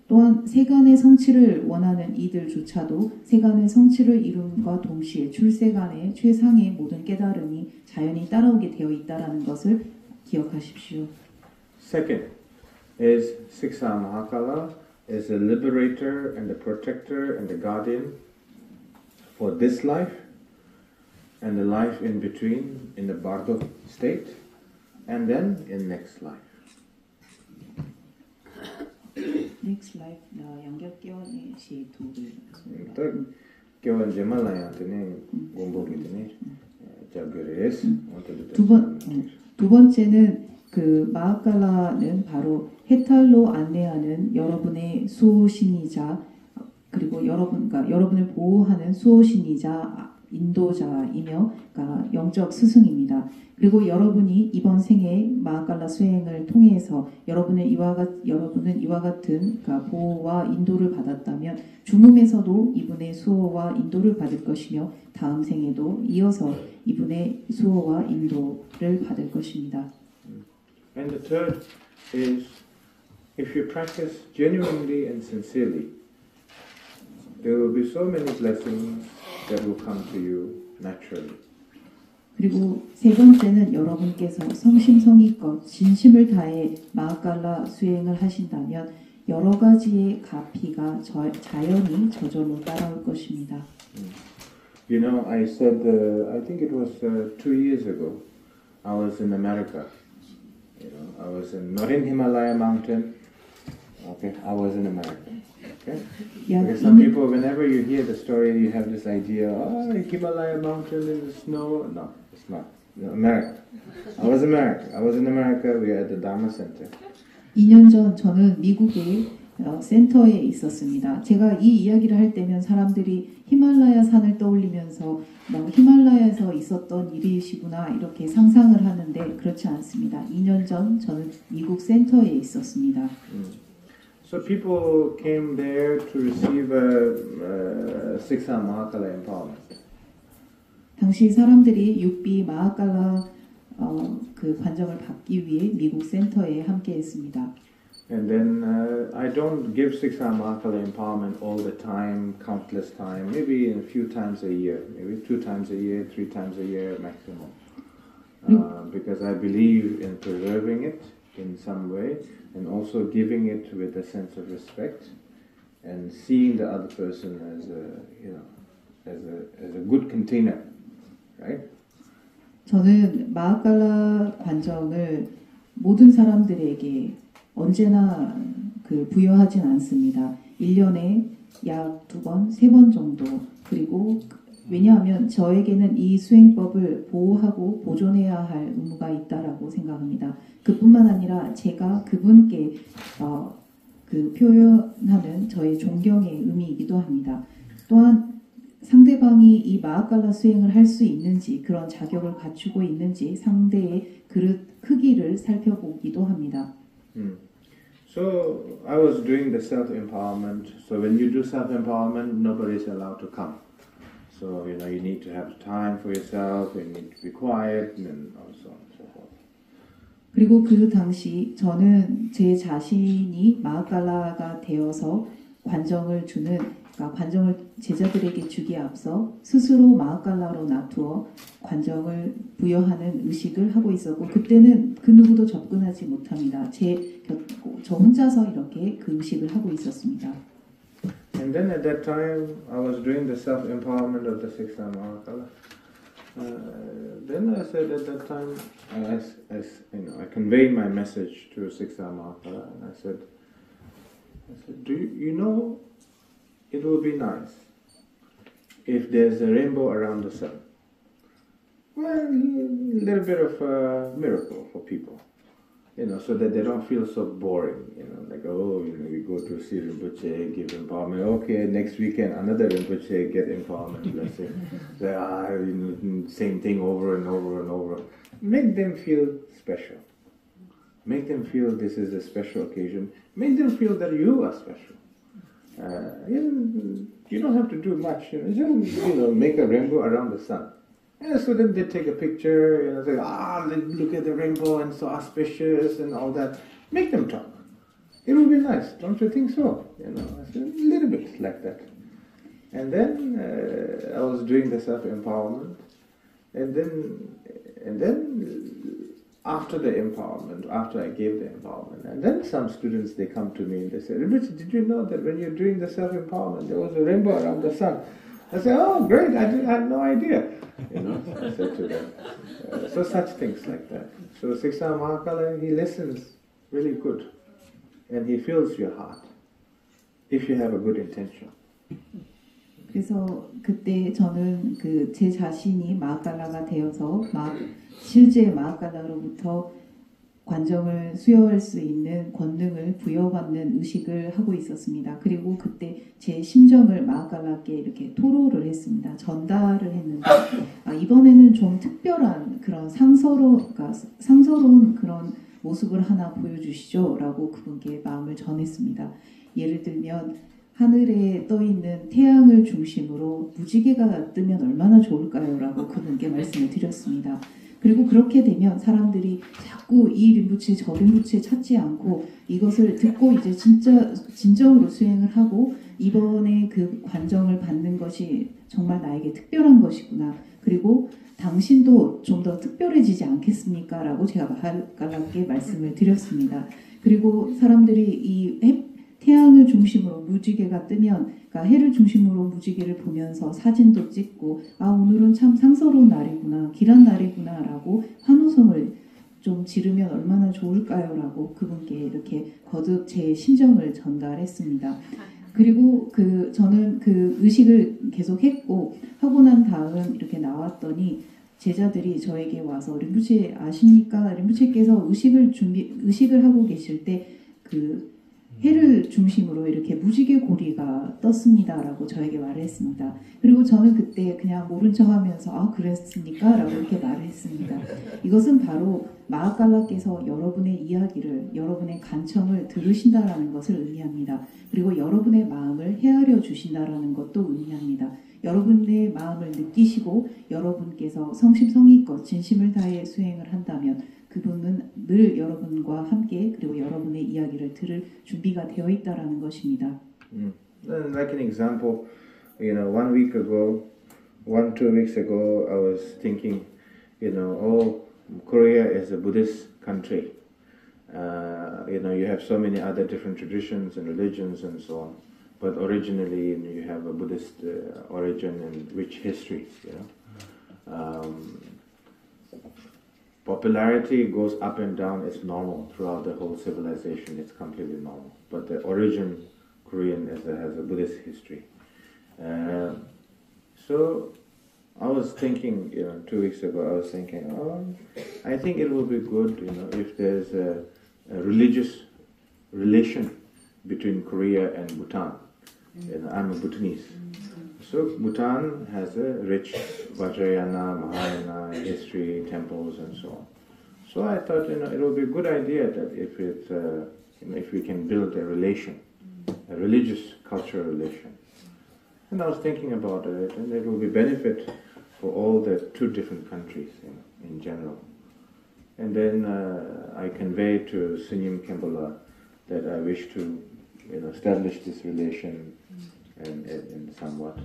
또한 세간의 성취를 원하는 이들조차도 세간의 성취를 이룬과 동시에 출세간의 최상의 모든 깨달음이 자연히 따라오게 되어 있다라는 것을 기억하십시오. Second is Siksamahakala is a liberator and a protector and a guardian for this life and the life in between in the Bardo state and then in next life. Next life 나 연결기원의 시도를 또 교원 제말라야한테는 공부기더니 자그레스 두 번째는 그 마하갈라는 바로 해탈로 안내하는 여러분의 수호신이자 그리고 그러니까 여러분을 보호하는 수호신이자 인도자이며 그러니까 영적 스승입니다. 그리고 여러분이 이번 생에 마하갈라 수행을 통해서 여러분은 이와 같은 그러니까 보호와 인도를 받았다면 죽음에서도 이분의 수호와 인도를 받을 것이며 다음 생에도 이어서 이분의 수호와 인도를 받을 것입니다. And the third is, if you practice genuinely and sincerely, there will be so many blessings that will come to you naturally. 그리고 세 번째는 여러분께서 성심성의껏 진심을 다해 마하갈라 수행을 하신다면 여러 가지의 가피가 자연히 저절로 따라올 것입니다. You know, I said, I think it was 2 years ago, I was in America. You know, I was not in Himalaya mountain. Okay, I was in America. Okay, because some people, whenever you hear the story, you have this idea, oh, Himalaya mountain in the snow. No, it's not. No, America. I was in America. We were at the Dharma Center. 2년 전 저는 미국의 센터에 있었습니다. 제가 이 이야기를 할 때면 사람들이 히말라야 산을 떠올리면서 히말라야에서 있었던 일이시구나 이렇게 상상을 하는데 그렇지 않습니다. 2년 전 저는 미국 센터에 있었습니다. So people came there to receive a Siksamahakala empowerment. 당시 사람들이 육비 마하갈라 그 관정을 받기 위해 미국 센터에 함께했습니다. And then I don't give Siksamahakala empowerment all the time, countless time, maybe a few times a year, maybe 2 times a year, 3 times a year maximum. Because I believe in preserving it in some way and also giving it with a sense of respect and seeing the other person as a good container, right? 저는 마하갈라 관정을 모든 사람들에게 언제나 부여하진 않습니다. 1년에 약 2번, 3번 정도. 그리고 왜냐하면 저에게는 이 수행법을 보호하고 보존해야 할 의무가 있다라고 생각합니다. 그뿐만 아니라 제가 그분께 표현하는 저의 존경의 의미이기도 합니다. 또한 상대방이 이 마하갈라 수행을 할 수 있는지 그런 자격을 갖추고 있는지 상대의 그릇 크기를 살펴보기도 합니다. So I was doing the self-empowerment. So when you do self-empowerment, nobody is allowed to come. So you need to have time for yourself. You need to be quiet, and so on and so forth. 그리고 그 당시 저는 제 자신이 마하갈라가 되어서 관정을 주는 그러니까 관정을 제자들에게 주기에 앞서 스스로 마하칼라로 놔두어 관정을 부여하는 의식을 하고 있었고 그때는 그 누구도 접근하지 못합니다. 저 혼자서 이렇게 그 의식을 하고 있었습니다. And then at that time, I was doing the self-empowerment of the Sixth Mahakalā. Then I said at that time, I conveyed my message to Sixth Mahakalā, and I said, do you know, it will be nice if there's a rainbow around the sun. Well, a little bit of a miracle for people. So that they don't feel so boring, like, we go to see Rinpoche, give empowerment, okay, next weekend another Rinpoche, get empowerment blessing. Same thing over and over and over. Make them feel special. Make them feel this is a special occasion. Make them feel that you are special. You don't have to do much, just, make a rainbow around the sun. And so then they take a picture, say, look at the rainbow and so auspicious and all that. Make them talk. It will be nice, don't you think so? I said, a little bit like that. And then I was doing the self-empowerment. And then after the empowerment, after I gave the empowerment, and then some students, they come to me and they say, Rinpoche, did you know that when you're doing the self-empowerment, there was a rainbow around the sun? I said, oh, great, I had no idea. I said to them. So such things like that. So Sixth Mahakalā, he listens really good. And he feels your heart, if you have a good intention. 그래서 그때 저는 제 자신이 마하칼라가 되어서 실제 마하칼라로부터 관정을 수여할 수 있는 권능을 부여받는 의식을 하고 있었습니다. 그리고 그때 제 심정을 마하칼라께 이렇게 토로를 했습니다. 전달을 했는데 이번에는 좀 특별한 그런 상서로운 그런 모습을 하나 보여주시죠 라고 그분께 마음을 전했습니다. 예를 들면 하늘에 떠있는 태양을 중심으로 무지개가 뜨면 얼마나 좋을까요? 라고 그분께 말씀을 드렸습니다. 그리고 그렇게 되면 사람들이 자꾸 이 린포체 저 린포체 찾지 않고 이것을 듣고 이제 진정으로 수행을 하고 이번에 그 관정을 받는 것이 정말 나에게 특별한 것이구나. 그리고 당신도 좀 더 특별해지지 않겠습니까? 라고 제가 마하칼라께 말씀을 드렸습니다. 그리고 사람들이 이 태양을 중심으로 무지개가 뜨면, 그러니까 해를 중심으로 무지개를 보면서 사진도 찍고, 오늘은 참 상서로운 날이구나, 길한 날이구나, 라고 환호성을 좀 지르면 얼마나 좋을까요? 라고 그분께 이렇게 거듭 제 심정을 전달했습니다. 그리고 저는 그 의식을 계속 했고, 하고 난 다음 이렇게 나왔더니, 제자들이 저에게 와서, 린포체 아십니까? 린포체께서 의식을 하고 계실 때, 해를 중심으로 이렇게 무지개 고리가 떴습니다 라고 저에게 말을 했습니다. 그리고 저는 그때 그냥 모른 척 하면서 그랬습니까? 라고 이렇게 말을 했습니다. 이것은 바로 마하칼라께서 여러분의 이야기를, 여러분의 간청을 들으신다라는 것을 의미합니다. 그리고 여러분의 마음을 헤아려 주신다라는 것도 의미합니다. 여러분의 마음을 느끼시고 여러분께서 성심성의껏 진심을 다해 수행을 한다면 그분은 늘 여러분과 함께 그리고 여러분의 이야기를 들을 준비가 되어 있다라는 것입니다. Like an example, 1 week ago, 2 weeks ago, I was thinking, Korea is a Buddhist country. You have so many other different traditions and religions and so on. But originally, you have a Buddhist origin and rich history. Popularity goes up and down. It's normal throughout the whole civilization. It's completely normal. But the origin, Korean, has a Buddhist history. So I was thinking, 2 weeks ago, I was thinking, I think it will be good, if there's a religious relation between Korea and Bhutan. I'm a Bhutanese. So Bhutan has a rich Vajrayana, Mahayana history, temples and so on. So I thought, it would be a good idea that if we can build a relation, a religious cultural relation. And I was thinking about it, and it will be benefit for all the 2 different countries in general. And then I conveyed to Sunim Kembala that I wish to establish this relation and somewhat.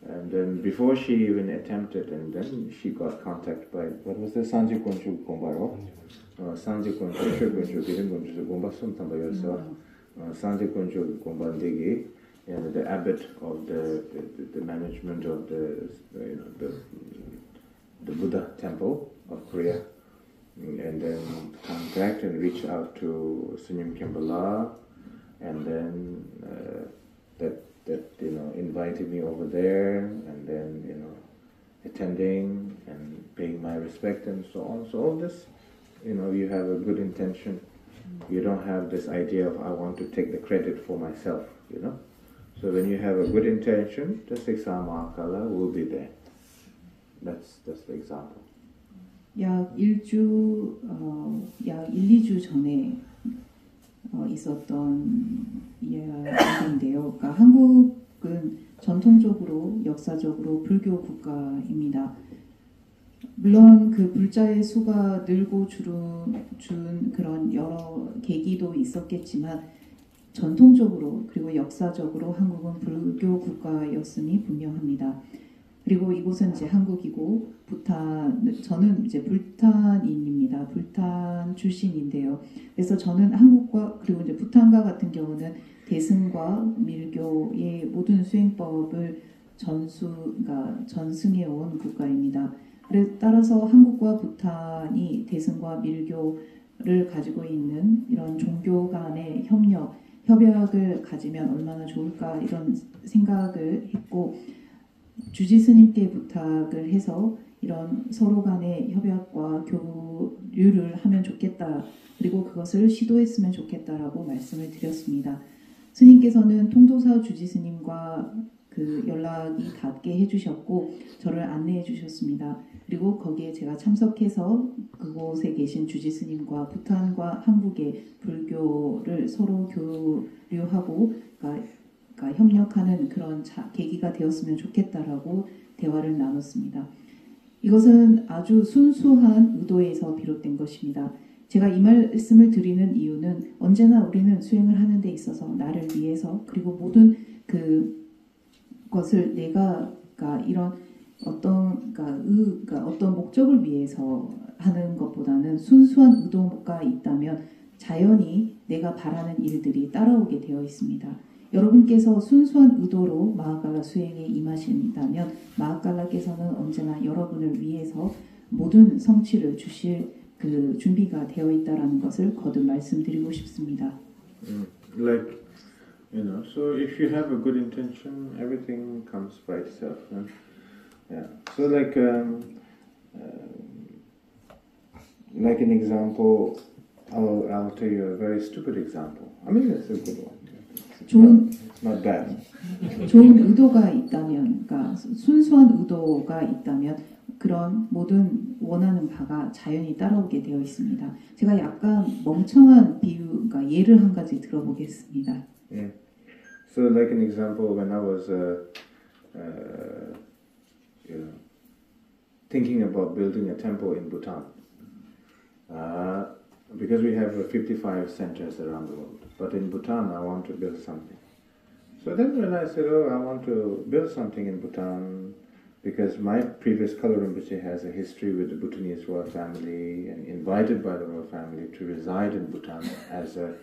And then before she even attempted, and then she got contacted by, what was the Sanji Gonju Gombaro? Sanji Gonju, Gonju, Girin Gonju, Gomba Suntamba yourself. Sanji Gonju Gombandegi, and the abbot of the management of the Buddha temple of Korea. And then contact and reach out to Sunyam Kimbala, and then that invited me over there, and then attending and paying my respect and so on. So all this, you have a good intention. You don't have this idea of I want to take the credit for myself. So when you have a good intention, the Siksa Mahakala will be there. That's the example. 약 1주, 약 1, 2주 전에 있었던 이야기인데요. 그러니까 한국은 전통적으로 역사적으로 불교 국가입니다. 물론 그 불자의 수가 늘고 준 그런 여러 계기도 있었겠지만 전통적으로 그리고 역사적으로 한국은 불교 국가였음이 분명합니다. 그리고 이곳은 이제 한국이고 저는 이제 불탄인입니다. 불탄 출신인데요. 그래서 저는 한국과 그리고 이제 부탄과 같은 경우는 대승과 밀교의 모든 수행법을 전승해 온 국가입니다. 따라서 한국과 부탄이 대승과 밀교를 가지고 있는 이런 종교 간의 협약을 가지면 얼마나 좋을까 이런 생각을 했고 주지 스님께 부탁을 해서 이런 서로 간의 협약과 교류를 하면 좋겠다. 그리고 그것을 시도했으면 좋겠다라고 말씀을 드렸습니다. 스님께서는 통도사 주지 스님과 그 연락이 닿게 해주셨고 저를 안내해 주셨습니다. 그리고 거기에 제가 참석해서 그곳에 계신 주지 스님과 부탄과 한국의 불교를 서로 교류하고 그러니까 협력하는 그런 계기가 되었으면 좋겠다라고 대화를 나눴습니다. 이것은 아주 순수한 의도에서 비롯된 것입니다. 제가 이 말씀을 드리는 이유는 언제나 우리는 수행을 하는 데 있어서 나를 위해서 그리고 모든 그것을 내가 이런 어떤 목적을 위해서 하는 것보다는 순수한 의도가 있다면 자연히 내가 바라는 일들이 따라오게 되어 있습니다. 여러분께서 순수한 의도로 마하갈라 수행에 임하신다면 마하갈라께서는 언제나 여러분을 위해서 모든 성취를 주실 그 준비가 되어 있다라는 것을 거듭 말씀드리고 싶습니다. So if you have a good intention, everything comes by itself. Yeah. So like an example, I'll tell you a very stupid example. I mean, it's a good one. It's not bad. 좋은 의도가 있다면, 그러니까 순수한 의도가 있다면 그런 모든 원하는 바가 자연히 따라오게 되어 있습니다. 제가 약간 멍청한 비유, 그러니까 예를 한 가지 들어보겠습니다. Yeah. So like an example, when I was thinking about building a temple in Bhutan, because we have 55 centers around the world, but in Bhutan I want to build something. So then when I said, I want to build something in Bhutan, because my previous Kalu Rinpoche has a history with the Bhutanese royal family and invited by the royal family to reside in Bhutan as an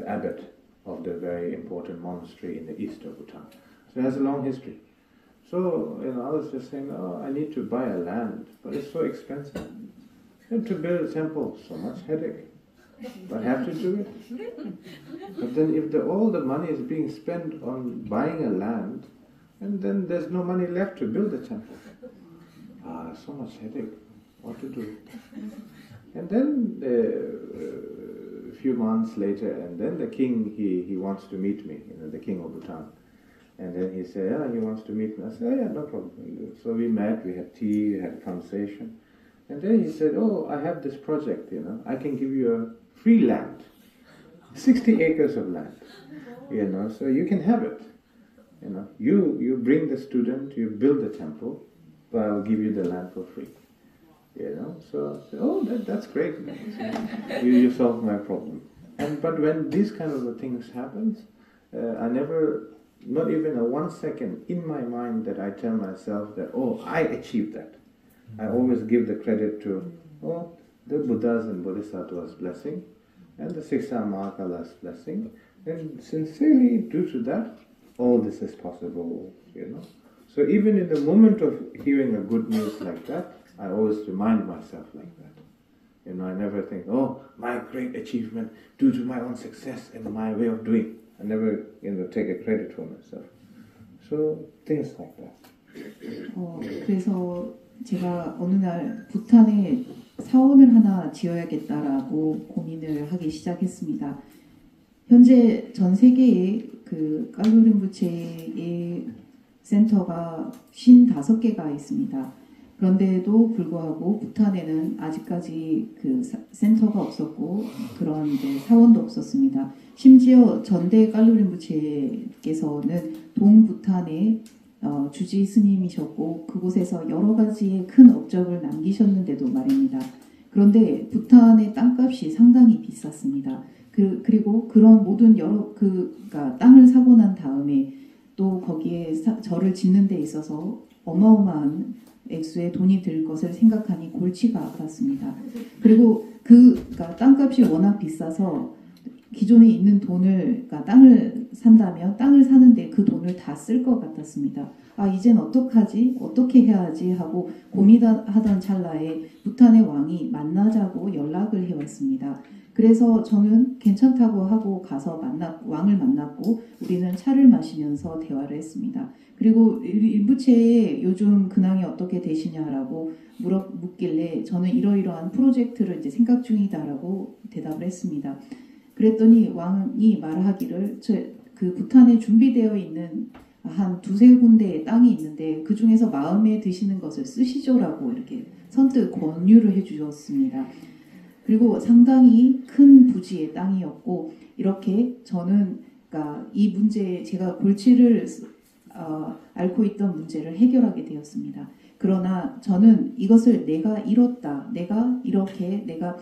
abbot of the very important monastery in the east of Bhutan. So it has a long history. So I was just saying, I need to buy a land, but it's so expensive. And to build a temple, so much headache. But I have to do it. But then if all the money is being spent on buying a land, and then there's no money left to build a temple. So much headache. What to do? And then a few months later, and then the king, he wants to meet me, the king of Bhutan. And then he said, he wants to meet me. I said, yeah, no problem. So we met, we had tea, we had conversation. And then he said, I have this project, I can give you a free land, 60 acres of land, so you can have it. You bring the student, you build the temple, but I'll give you the land for free. So I said, that's great. So you solved my problem. But when these kind of things happens, I never not even a 1 second in my mind that I tell myself that, oh, I achieved that. I always give the credit to, oh, the Buddha's and Bodhisattvas' blessing and the Siksa Mahakala's blessing, and sincerely due to that, all this is possible, you know. So even in the moment of hearing a good news like that, I always remind myself like that. You know, I never think, oh, my great achievement due to my own success and my way of doing. I never, you know, take a credit for myself. So things like that. 그래서 제가 어느 날 부탄에 사원을 하나 지어야겠다라고 고민을 하기 시작했습니다. 현재 전 세계에 그 깔루림부체의 센터가 55개가 있습니다. 그런데도 불구하고 부탄에는 아직까지 그 센터가 없었고 그런 이제 사원도 없었습니다. 심지어 전대 깔루림부체께서는 동부탄의 주지 스님이셨고 그곳에서 여러 가지의 큰 업적을 남기셨는데도 말입니다. 그런데 부탄의 땅값이 상당히 비쌌습니다. 그리고 그런 모든 그러니까 땅을 사고 난 다음에 또 거기에 절을 짓는 데 있어서 어마어마한 액수의 돈이 들 것을 생각하니 골치가 아팠습니다. 그리고 그러니까 땅값이 워낙 비싸서 기존에 있는 돈을, 그러니까 땅을 산다면 땅을 사는데 그 돈을 다 쓸 것 같았습니다. 아, 이젠 어떡하지? 어떻게 해야지? 하고 고민하던 찰나에 부탄의 왕이 만나자고 연락을 해왔습니다. 그래서 저는 괜찮다고 하고 가서 왕을 만났고 우리는 차를 마시면서 대화를 했습니다. 그리고 일부체에 요즘 근황이 어떻게 되시냐라고 묻길래 저는 이러이러한 프로젝트를 이제 생각 중이다라고 대답을 했습니다. 그랬더니 왕이 말하기를 그 부탄에 준비되어 있는 한 두세 군데의 땅이 있는데 그 중에서 마음에 드시는 것을 쓰시죠라고 이렇게 선뜻 권유를 해주셨습니다. 그리고 상당히 큰 부지의 땅이었고 이렇게 저는 그러니까 이 문제에 제가 골치를 앓고 있던 문제를 해결하게 되었습니다. 그러나 저는 이것을 내가 이뤘다, 내가 이렇게 내가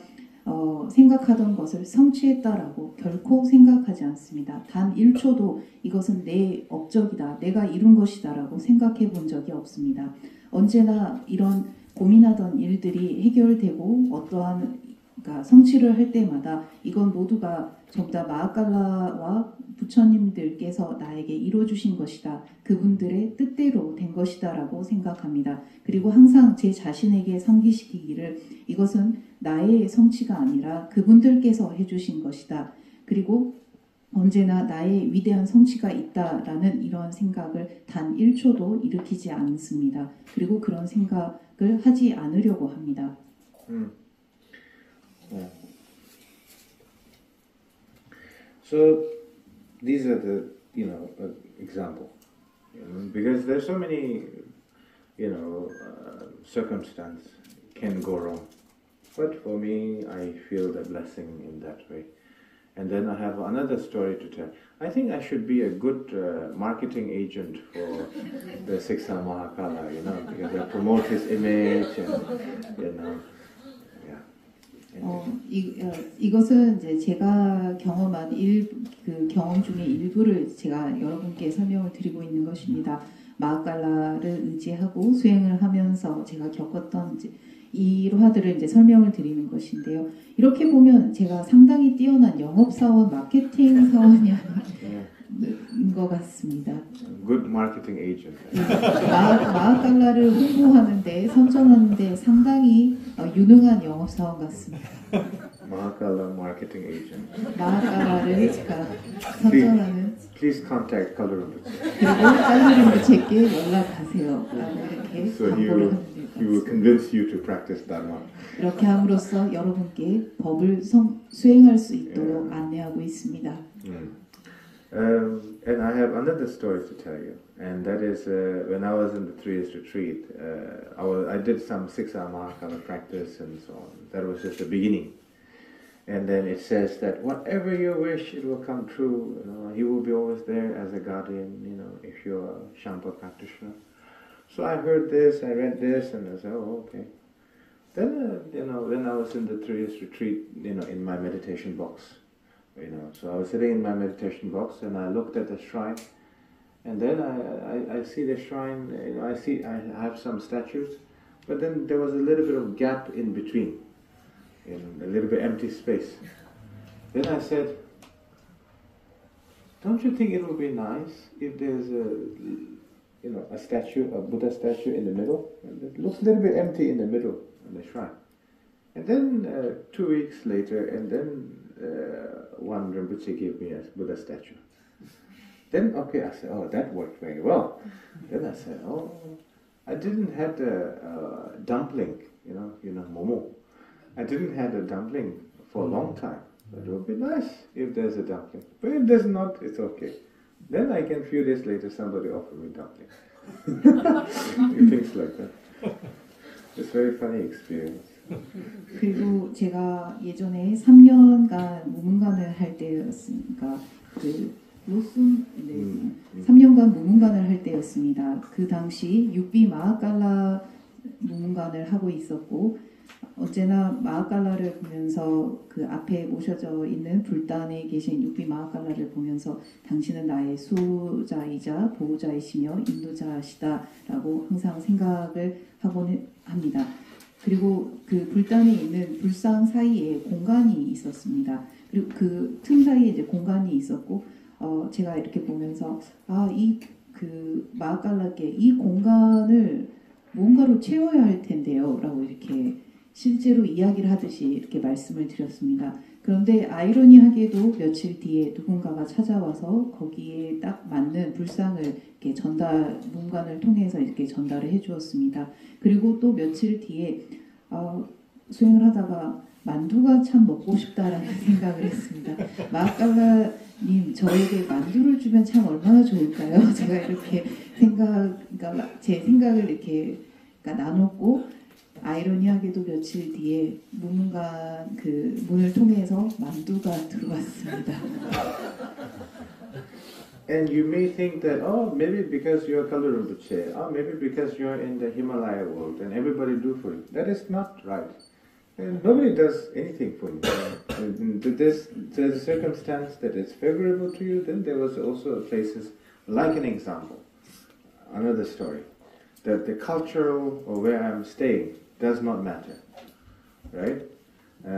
생각하던 것을 성취했다라고 결코 생각하지 않습니다. 단 1초도 이것은 내 업적이다, 내가 이룬 것이다라고 생각해 본 적이 없습니다. 언제나 이런 고민하던 일들이 해결되고 어떠한 그러니까 성취를 할 때마다 이건 모두가 전부 다 마하칼라와 부처님들께서 나에게 이루어주신 것이다. 그분들의 뜻대로 된 것이다 라고 생각합니다. 그리고 항상 제 자신에게 상기시키기를 이것은 나의 성취가 아니라 그분들께서 해주신 것이다. 그리고 언제나 나의 위대한 성취가 있다라는 이런 생각을 단 1초도 일으키지 않습니다. 그리고 그런 생각을 하지 않으려고 합니다. So these are the, example. Because there's so many, circumstances can go wrong. But for me, I feel the blessing in that way. And then I have another story to tell. I think I should be a good marketing agent for the Siksa Mahakala, because I promote his image and, 이것은 이제 제가 경험한 그 경험 중에 일부를 제가 여러분께 설명을 드리고 있는 것입니다. 마하칼라를 의지하고 수행을 하면서 제가 겪었던 이제 일화들을 이제 설명을 드리는 것인데요. 이렇게 보면 제가 상당히 뛰어난 영업사원, 마케팅 사원이 아닌 것 같습니다. Good marketing agent. 마하칼라를 홍보하는데, 선전하는데 상당히 유능한 영업사원 같습니다. Mahakala marketing agent. 마하칼라를 제가 선전하는. Please contact 깔루림부체. 그리고 깔루림부체께 연락하세요. 이렇게 So 광고를 하는 he will convince you to practice Dharma. 이렇게 함으로써 여러분께 법을 수행할 수 있도록 안내하고 있습니다. And I have another story to tell you, and that is when I was in the 3 years retreat, I did some Siksa Mahakala practice and so on. That was just the beginning. And then it says that whatever you wish, it will come true. He will be always there as a guardian, if you're a Shampa practitioner. So I heard this, I read this, and I said, oh, okay. Then, when I was in the 3 years retreat, in my meditation box, so I was sitting in my meditation box and I looked at the shrine And then I see the shrine, I have some statues, but then there was a little bit of gap in between, a little bit empty space. Then I said, don't you think it would be nice if there's a statue, a Buddha statue in the middle? And it looks a little bit empty in the middle of the shrine. And then 2 weeks later, and then one Rinpoche gave me a Buddha statue. Then, okay, I said, oh, that worked very well. Then I said, oh, I didn't have the dumpling, momo. I didn't have the dumpling for a long time. But it would be nice if there's a dumpling. But if there's not, it's okay. Then I can, few days later, somebody offered me dumpling. Things like that. It's a very funny experience. 그리고 제가 예전에 3년간 무문관을 할 때였으니까 로슨 3년간 무문관을 할 때였습니다. 그 당시 육비 마하칼라 무문관을 하고 있었고 언제나 마하칼라를 보면서 그 앞에 모셔져 있는 불단에 계신 육비 마하칼라를 보면서 당신은 나의 수호자이자 보호자이시며 인도자시다라고 항상 생각을 하고는 합니다. 그리고 그 불단에 있는 불상 사이에 공간이 있었습니다. 그리고 그 틈 사이에 이제 공간이 있었고 제가 이렇게 보면서 그 마하칼라께 이 공간을 뭔가로 채워야 할 텐데요라고 이렇게 실제로 이야기를 하듯이 이렇게 말씀을 드렸습니다. 그런데 아이러니하게도 며칠 뒤에 누군가가 찾아와서 거기에 딱 맞는 불상을 이렇게 문관을 통해서 이렇게 전달을 해주었습니다. 그리고 또 며칠 뒤에 수행을 하다가 만두가 참 먹고 싶다라는 생각을 했습니다. 마하칼라님 저에게 만두를 주면 참 얼마나 좋을까요? 제가 이렇게 제 생각을 이렇게 나눴고 아이러니하게도 며칠 뒤에 무문관 그 문을 통해서 만두가 들어왔습니다. And you may think that, maybe because you're Kalu Rinpoche, maybe because you're in the Himalaya world and everybody do for you. That is not right. And nobody does anything for you. There's a circumstance that is favorable to you, then there was also places, like an example, another story, that the cultural or where I'm staying does not matter, right?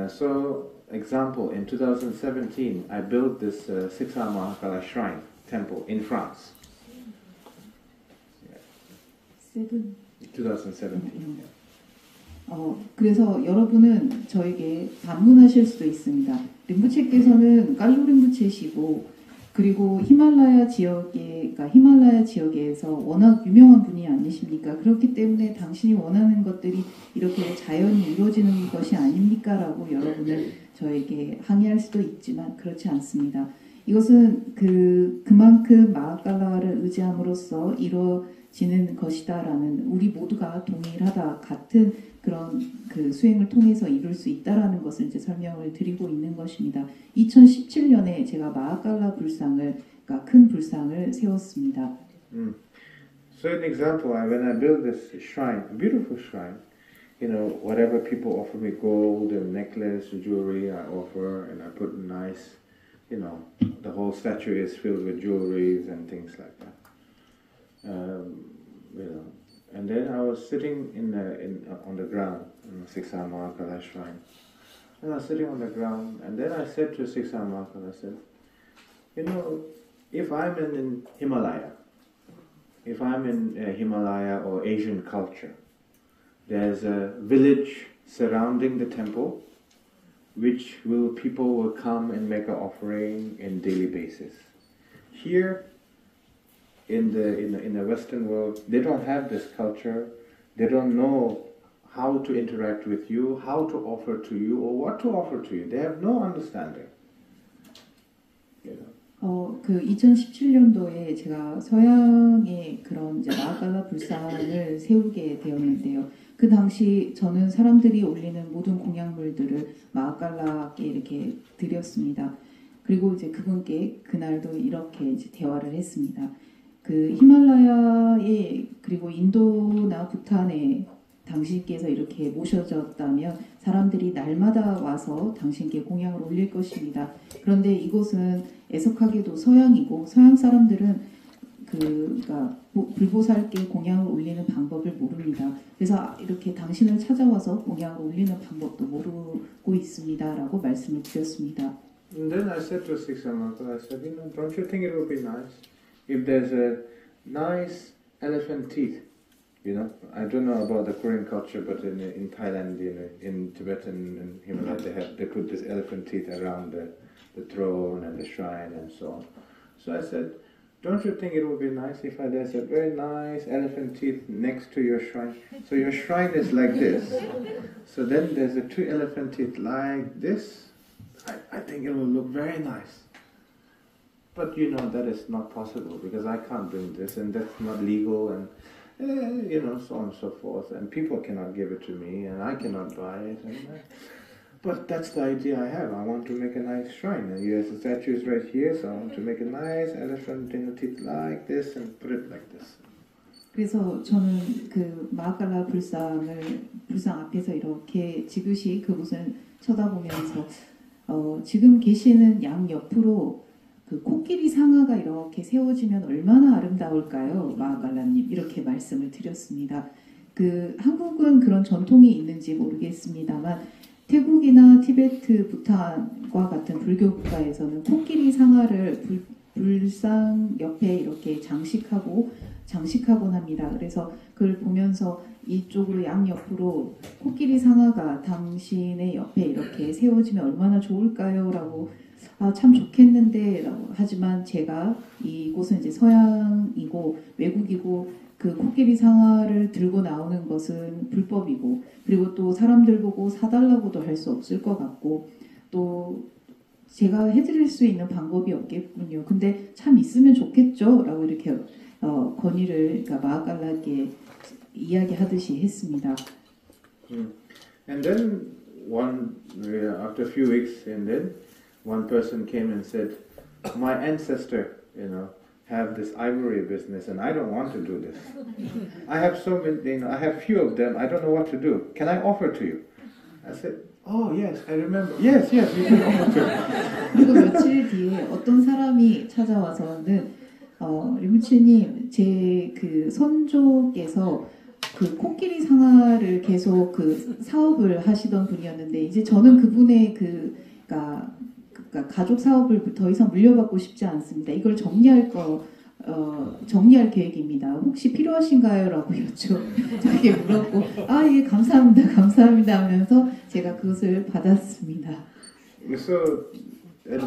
So, example, in 2017, I built this Siksa Mahakala shrine temple in France. 2017. 그래서 여러분은 저에게 반문하실 수도 있습니다. 림부체께서는 깔루 림부체시고 그리고 히말라야 지역에서 워낙 유명한 분이 아니십니까? 그렇기 때문에 당신이 원하는 것들이 이렇게 자연히 이루어지는 것이 아닙니까? 라고 여러분을 저에게 항의할 수도 있지만 그렇지 않습니다. 이것은 그만큼 마하칼라를 의지함으로써 이루어지는 것이다라는 우리 모두가 동일하다 같은 그런 그 수행을 통해서 이룰 수 있다라는 것을 이제 설명을 드리고 있는 것입니다. 2017년에 제가 마하칼라 그러니까 큰 불상을 세웠습니다. So an example, when I build this shrine, a beautiful shrine, whatever people offer me gold and necklace, jewelry, I offer, and I put nice, the whole statue is filled with jewelries and things like that. And then I was sitting on the ground in Siksa Mahakala shrine. And I was sitting on the ground, and then I said to Siksa Mahakala, I said, if I'm in Himalaya, or Asian culture, there's a village surrounding the temple, which people will come and make an offering on daily basis. Here, in the Western world, they don't have this culture. They don't know how to interact with you, how to offer to you, or what to offer to you. They have no understanding. 그 2017년도에 제가 서양의 그런 이제 마하칼라 불상을 세우게 되었는데요. 그 당시 저는 사람들이 올리는 모든 공약물들을 마하칼라께 이렇게 드렸습니다. 그리고 이제 그분께 그날도 이렇게 이제 대화를 했습니다. 그 히말라야에 그리고 인도나 부탄에 당신께서 이렇게 모셔졌다면 사람들이 날마다 와서 당신께 공양을 올릴 것입니다. 그런데 이곳은 애석하게도 서양이고 서양 사람들은 그가 불보살께 공양을 올리는 방법을 모릅니다. 그래서 이렇게 당신을 찾아와서 공양을 올리는 방법도 모르고 있습니다라고 말씀을 드렸습니다. And then I said to Siksamaka, I said, don't you think it would be nice if there's a nice elephant teeth? I don't know about the Korean culture, but in Thailand, in Tibet and Himalaya, they put this elephant teeth around the throne and the shrine and so on. So I said, don't you think it would be nice if there's a very nice elephant teeth next to your shrine? So your shrine is like this. So then there's the two elephant teeth like this. I think it will look very nice. But that is not possible because I can't bring this and that's not legal and so on and so forth. And people cannot give it to me and I cannot buy it. But that's the idea I have. I want to make a nice shrine. And the statue is right here, so I want to make a nice elephant teeth like this and put it like this. 그래서 저는 그 마하갈라 불상 앞에서 이렇게 지그시 그곳을 쳐다보면서 지금 계시는 양 옆으로 그 코끼리 상아가 이렇게 세워지면 얼마나 아름다울까요, 마하갈라님? 이렇게 말씀을 드렸습니다. 그 한국은 그런 전통이 있는지 모르겠습니다만 태국이나 티베트, 부탄과 같은 불교 국가에서는 코끼리 상아를 불상 옆에 이렇게 장식하곤 합니다. 그래서 그걸 보면서 이쪽으로 양옆으로 코끼리 상아가 당신의 옆에 이렇게 세워지면 얼마나 좋을까요? 라고 참 좋겠는데 라고 하지만 제가 이곳은 이제 서양이고 외국이고 그 코끼리 상아를 들고 나오는 것은 불법이고 그리고 또 사람들 보고 사달라고도 할 수 없을 것 같고 또 제가 해드릴 수 있는 방법이 없겠군요. 근데 참 있으면 좋겠죠? 라고 이렇게 건의를 그러니까 마하갈라에게 이야기하듯이 했습니다. And then after a few weeks and then one person came and said, my ancestor, have this ivory business and I don't want to do this. I have so many, I have few of them, I don't know what to do. Can I offer to you? I said, oh yes, I remember. Yes, you can offer to me. 그리고 며칠 뒤에 어떤 사람이 찾아와서는 류무치님 제 그 선조께서 그 코끼리 상아를 계속 그 사업을 하시던 분이었는데 이제 저는 그분의 그러니까 가족 사업을 더 이상 물려받고 싶지 않습니다. 이걸 정리할 계획입니다. 혹시 필요하신가요? 라고 저에게 물었고 예 감사합니다 하면서 제가 그것을 받았습니다. So and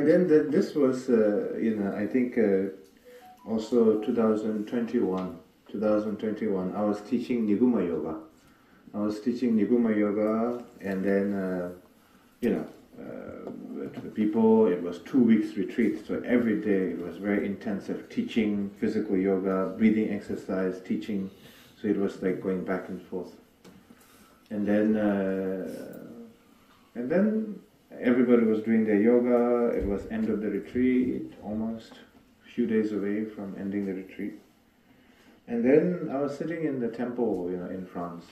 then this was I think also 2021 I was teaching Niguma yoga. And then people, it was 2 weeks retreat, so every day it was very intensive teaching, physical yoga, breathing exercise, teaching, so it was like going back and forth. And then everybody was doing their yoga, it was end of the retreat, almost a few days away from ending the retreat. And then I was sitting in the temple, in France,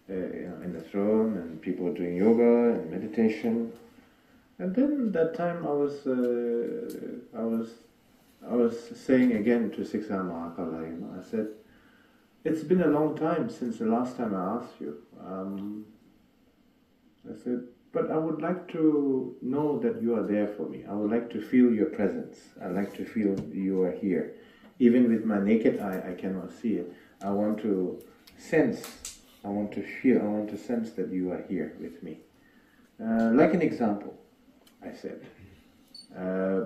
in the throne, and people were doing yoga and meditation. And then that time I was saying again to Siksa Mahakala, I said, it's been a long time since the last time I asked you. I said, but I would like to know that you are there for me. I would like to feel your presence. I'd like to feel you are here. Even with my naked eye, I cannot see it. I want to sense, I want to feel, I want to sense that you are here with me. Like an example, I said,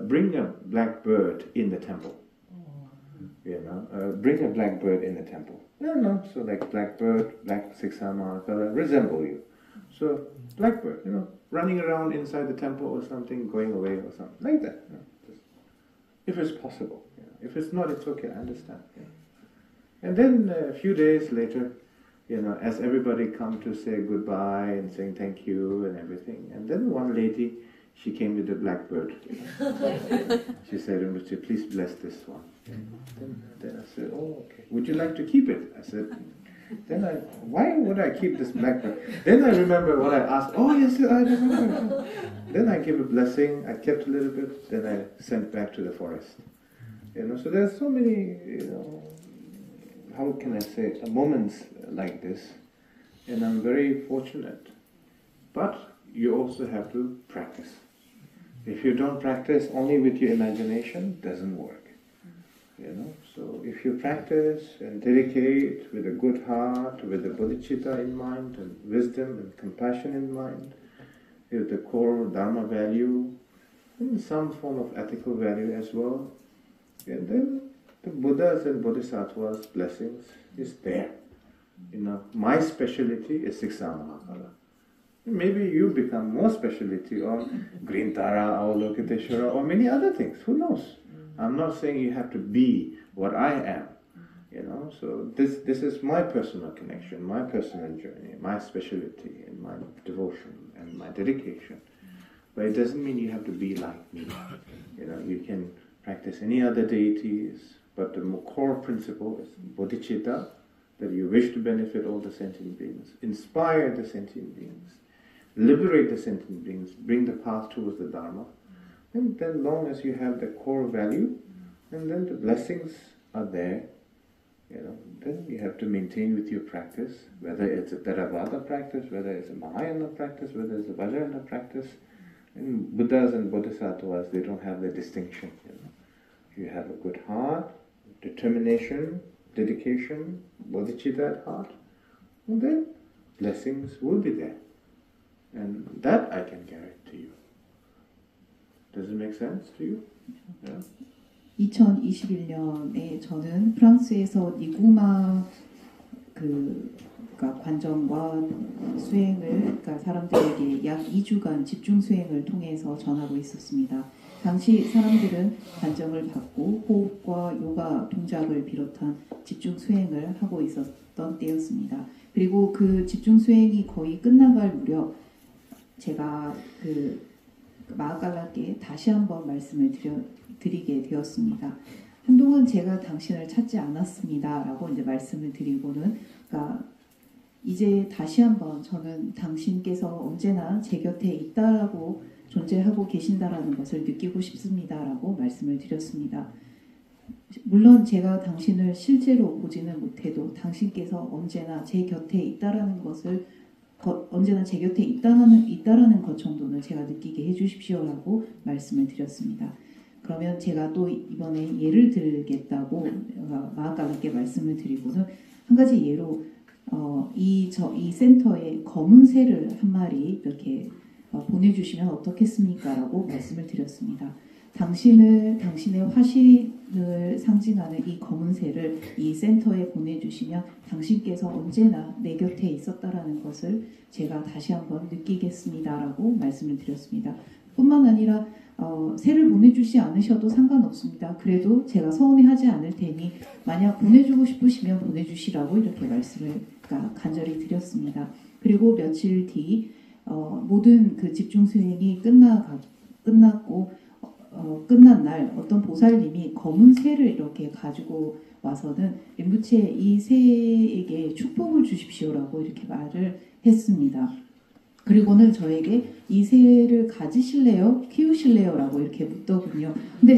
bring a black bird in the temple. Bring a black bird in the temple. So like black bird, black Siksa Mahakala resemble you. So blackbird, running around inside the temple or something, going away or something like that. If it's possible. If it's not, it's okay. I understand. And then a few days later, as everybody come to say goodbye and saying thank you and everything, and then one lady, she came with a blackbird. She said, please bless this one. Then I said, oh, okay. Would you like to keep it? I said, Then why would I keep this black belt? Then I remember what I asked. Oh yes, I remember. Then I gave a blessing. I kept a little bit. Then I sent back to the forest. So there's so many, how can I say it, moments like this, and I'm very fortunate. But you also have to practice. If you don't practice only with your imagination, it doesn't work. So if you practice and dedicate with a good heart, with the bodhicitta in mind, and wisdom and compassion in mind, with the core dharma value, and some form of ethical value as well, and then the Buddhas and Bodhisattvas' blessings is there. My specialty is Siksa Mahakala. Maybe you become more specialty on Green Tara, Avalokiteshvara, or many other things. Who knows? I'm not saying you have to be what I am. So this is my personal connection, my personal journey, my specialty, and my devotion and my dedication. But it doesn't mean you have to be like me. You can practice any other deities, but the core principle is bodhicitta, that you wish to benefit all the sentient beings, inspire the sentient beings, liberate the sentient beings, bring the path towards the Dharma. And then long as you have the core value, and then the blessings are there, then you have to maintain with your practice, whether it's a Theravada practice, whether it's a Mahayana practice, whether it's a Vajrayana practice. And Buddhas and Bodhisattvas, they don't have the distinction. You have a good heart, determination, dedication, bodhicitta at heart, and then blessings will be there. And that I can guarantee you. Does it make sense to you? Yeah? 2021년에 저는 프랑스에서 니구마 그러니까 관정과 수행을 그러니까 사람들에게 약 2주간 집중 수행을 통해서 전하고 있었습니다. 당시 사람들은 관정을 받고 호흡과 요가 동작을 비롯한 집중 수행을 하고 있었던 때였습니다. 그리고 그 집중 수행이 거의 끝나갈 무렵 제가 그 마하갈라께 다시 한번 말씀을 드리게 되었습니다. 한동안 제가 당신을 찾지 않았습니다. 라고 이제 말씀을 드리고는, 그러니까 이제 다시 한번 저는 당신께서 언제나 제 곁에 있다라고 존재하고 계신다라는 것을 느끼고 싶습니다. 라고 말씀을 드렸습니다. 물론 제가 당신을 실제로 보지는 못해도 당신께서 언제나 제 곁에 있다라는 것을 언제나 제 곁에 있다라는 것 정도는 제가 느끼게 해주십시오라고 말씀을 드렸습니다. 그러면 제가 또 이번에 예를 들겠다고 마하갈라께 말씀을 드리고는 한 가지 예로 이 센터에 검은 새를 한 마리 이렇게 보내주시면 어떻겠습니까? 라고 말씀을 드렸습니다. 당신의 화신을 상징하는 이 검은 새를 이 센터에 보내주시면 당신께서 언제나 내 곁에 있었다라는 것을 제가 다시 한번 느끼겠습니다라고 말씀을 드렸습니다. 뿐만 아니라 새를 보내주지 않으셔도 상관없습니다. 그래도 제가 서운해하지 않을 테니 만약 보내주고 싶으시면 보내주시라고 이렇게 말씀을 간절히 드렸습니다. 그리고 며칠 뒤 모든 그 집중 수행이 끝났고 끝난 날 어떤 보살님이 검은 새를 이렇게 가지고 와서는 림부체 이 새에게 축복을 주십시오라고 이렇게 말을 했습니다. 그리고는 저에게 이 새를 가지실래요? 키우실래요? 라고 이렇게 묻더군요. 근데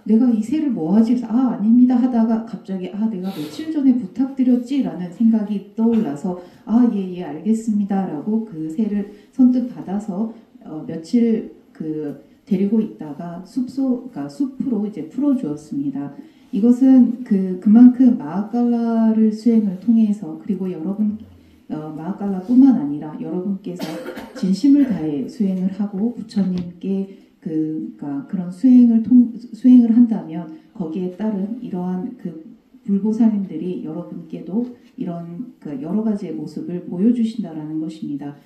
내가 이 새를 뭐 하지? 아닙니다 하다가 갑자기 내가 며칠 전에 부탁드렸지? 라는 생각이 떠올라서 예, 알겠습니다. 라고 그 새를 선뜻 받아서 며칠 데리고 있다가 숲으로 이제 풀어주었습니다. 이것은 그만큼 마하갈라를 수행을 통해서 그리고 여러분 마하갈라뿐만 아니라 여러분께서 진심을 다해 수행을 하고 부처님께 그런 수행을 한다면 거기에 따른 이러한 불보살님들이 여러분께도 이런 여러 가지의 모습을 보여주신다라는 것입니다.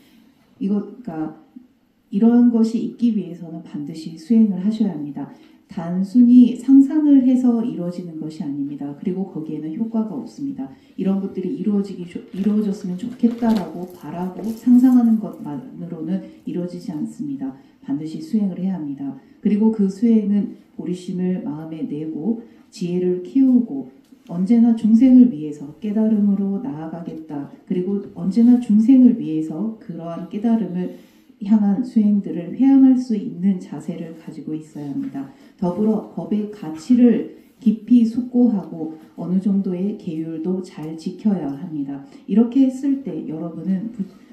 이러한 것이 있기 위해서는 반드시 수행을 하셔야 합니다. 단순히 상상을 해서 이루어지는 것이 아닙니다. 그리고 거기에는 효과가 없습니다. 이런 것들이 이루어졌으면 좋겠다라고 바라고 상상하는 것만으로는 이루어지지 않습니다. 반드시 수행을 해야 합니다. 그리고 그 수행은 보리심을 마음에 내고 지혜를 키우고 언제나 중생을 위해서 깨달음으로 나아가겠다. 그리고 언제나 중생을 위해서 그러한 깨달음을 향한 수행들을 회항할 수 있는 자세를 가지고 있어야 합니다. 더불어 법의 가치를 깊이 숙고하고 어느 정도의 계율도 잘 지켜야 합니다. 이렇게 했을 때 여러분은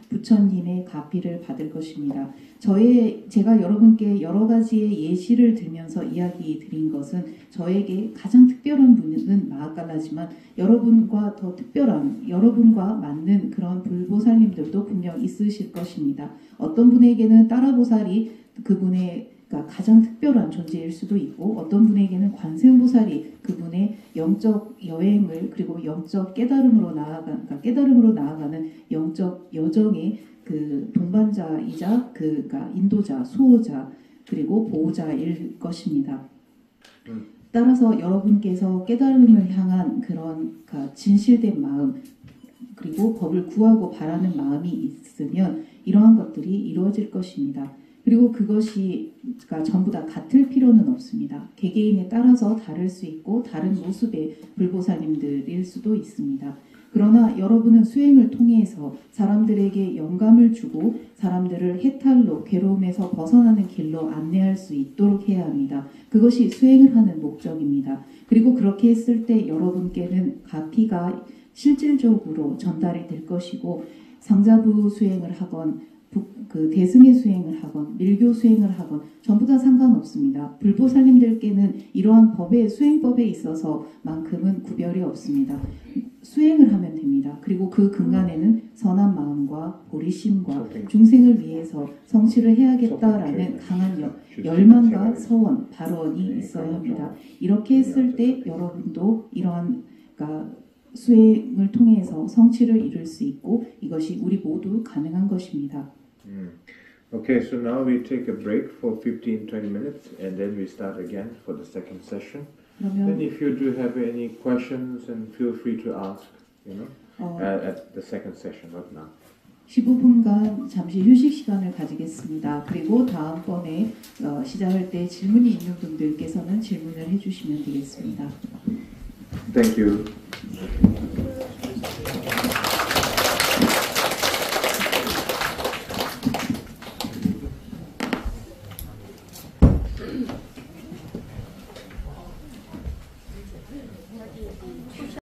부처님의 가피를 받을 것입니다. 제가 여러분께 여러 가지의 예시를 들면서 이야기 드린 것은 저에게 가장 특별한 분은 마하칼라지만 여러분과 더 특별한, 여러분과 맞는 그런 불보살님들도 분명 있으실 것입니다. 어떤 분에게는 따라보살이 그분의 가장 특별한 존재일 수도 있고 어떤 분에게는 관세음보살이 그분의 영적 여행을 그리고 영적 깨달음으로 나아가는 영적 여정의 그 동반자이자 인도자, 수호자 그리고 보호자일 것입니다. 따라서 여러분께서 깨달음을 향한 그런 진실된 마음 그리고 법을 구하고 바라는 마음이 있으면 이러한 것들이 이루어질 것입니다. 그리고 그것이 전부 다 같을 필요는 없습니다. 개개인에 따라서 다를 수 있고 다른 모습의 불보살님들일 수도 있습니다. 그러나 여러분은 수행을 통해서 사람들에게 영감을 주고 사람들을 해탈로 괴로움에서 벗어나는 길로 안내할 수 있도록 해야 합니다. 그것이 수행을 하는 목적입니다. 그리고 그렇게 했을 때 여러분께는 가피가 실질적으로 전달이 될 것이고 상자부 수행을 하건 대승의 수행을 하건 밀교 수행을 하건 전부 다 상관없습니다. 불보살님들께는 이러한 수행법에 있어서만큼은 구별이 없습니다. 수행을 하면 됩니다. 그리고 그 근간에는 선한 마음과 보리심과 중생을 위해서 성취를 해야겠다라는 강한 열망과 서원, 발언이 있어야 합니다. 이렇게 했을 때 여러분도 이러한 수행을 통해서 성취를 이룰 수 있고 이것이 우리 모두 가능한 것입니다. Okay, so now we take a break for 15-20 minutes and then we start again for the second session. Then if you do have any questions, and feel free to ask, at the second session, not now. 15분간 잠시 휴식 시간을 가지겠습니다. 그리고 다음번에 시작할 때 질문이 있는 분들께서는 질문을 해주시면 되겠습니다. Thank you.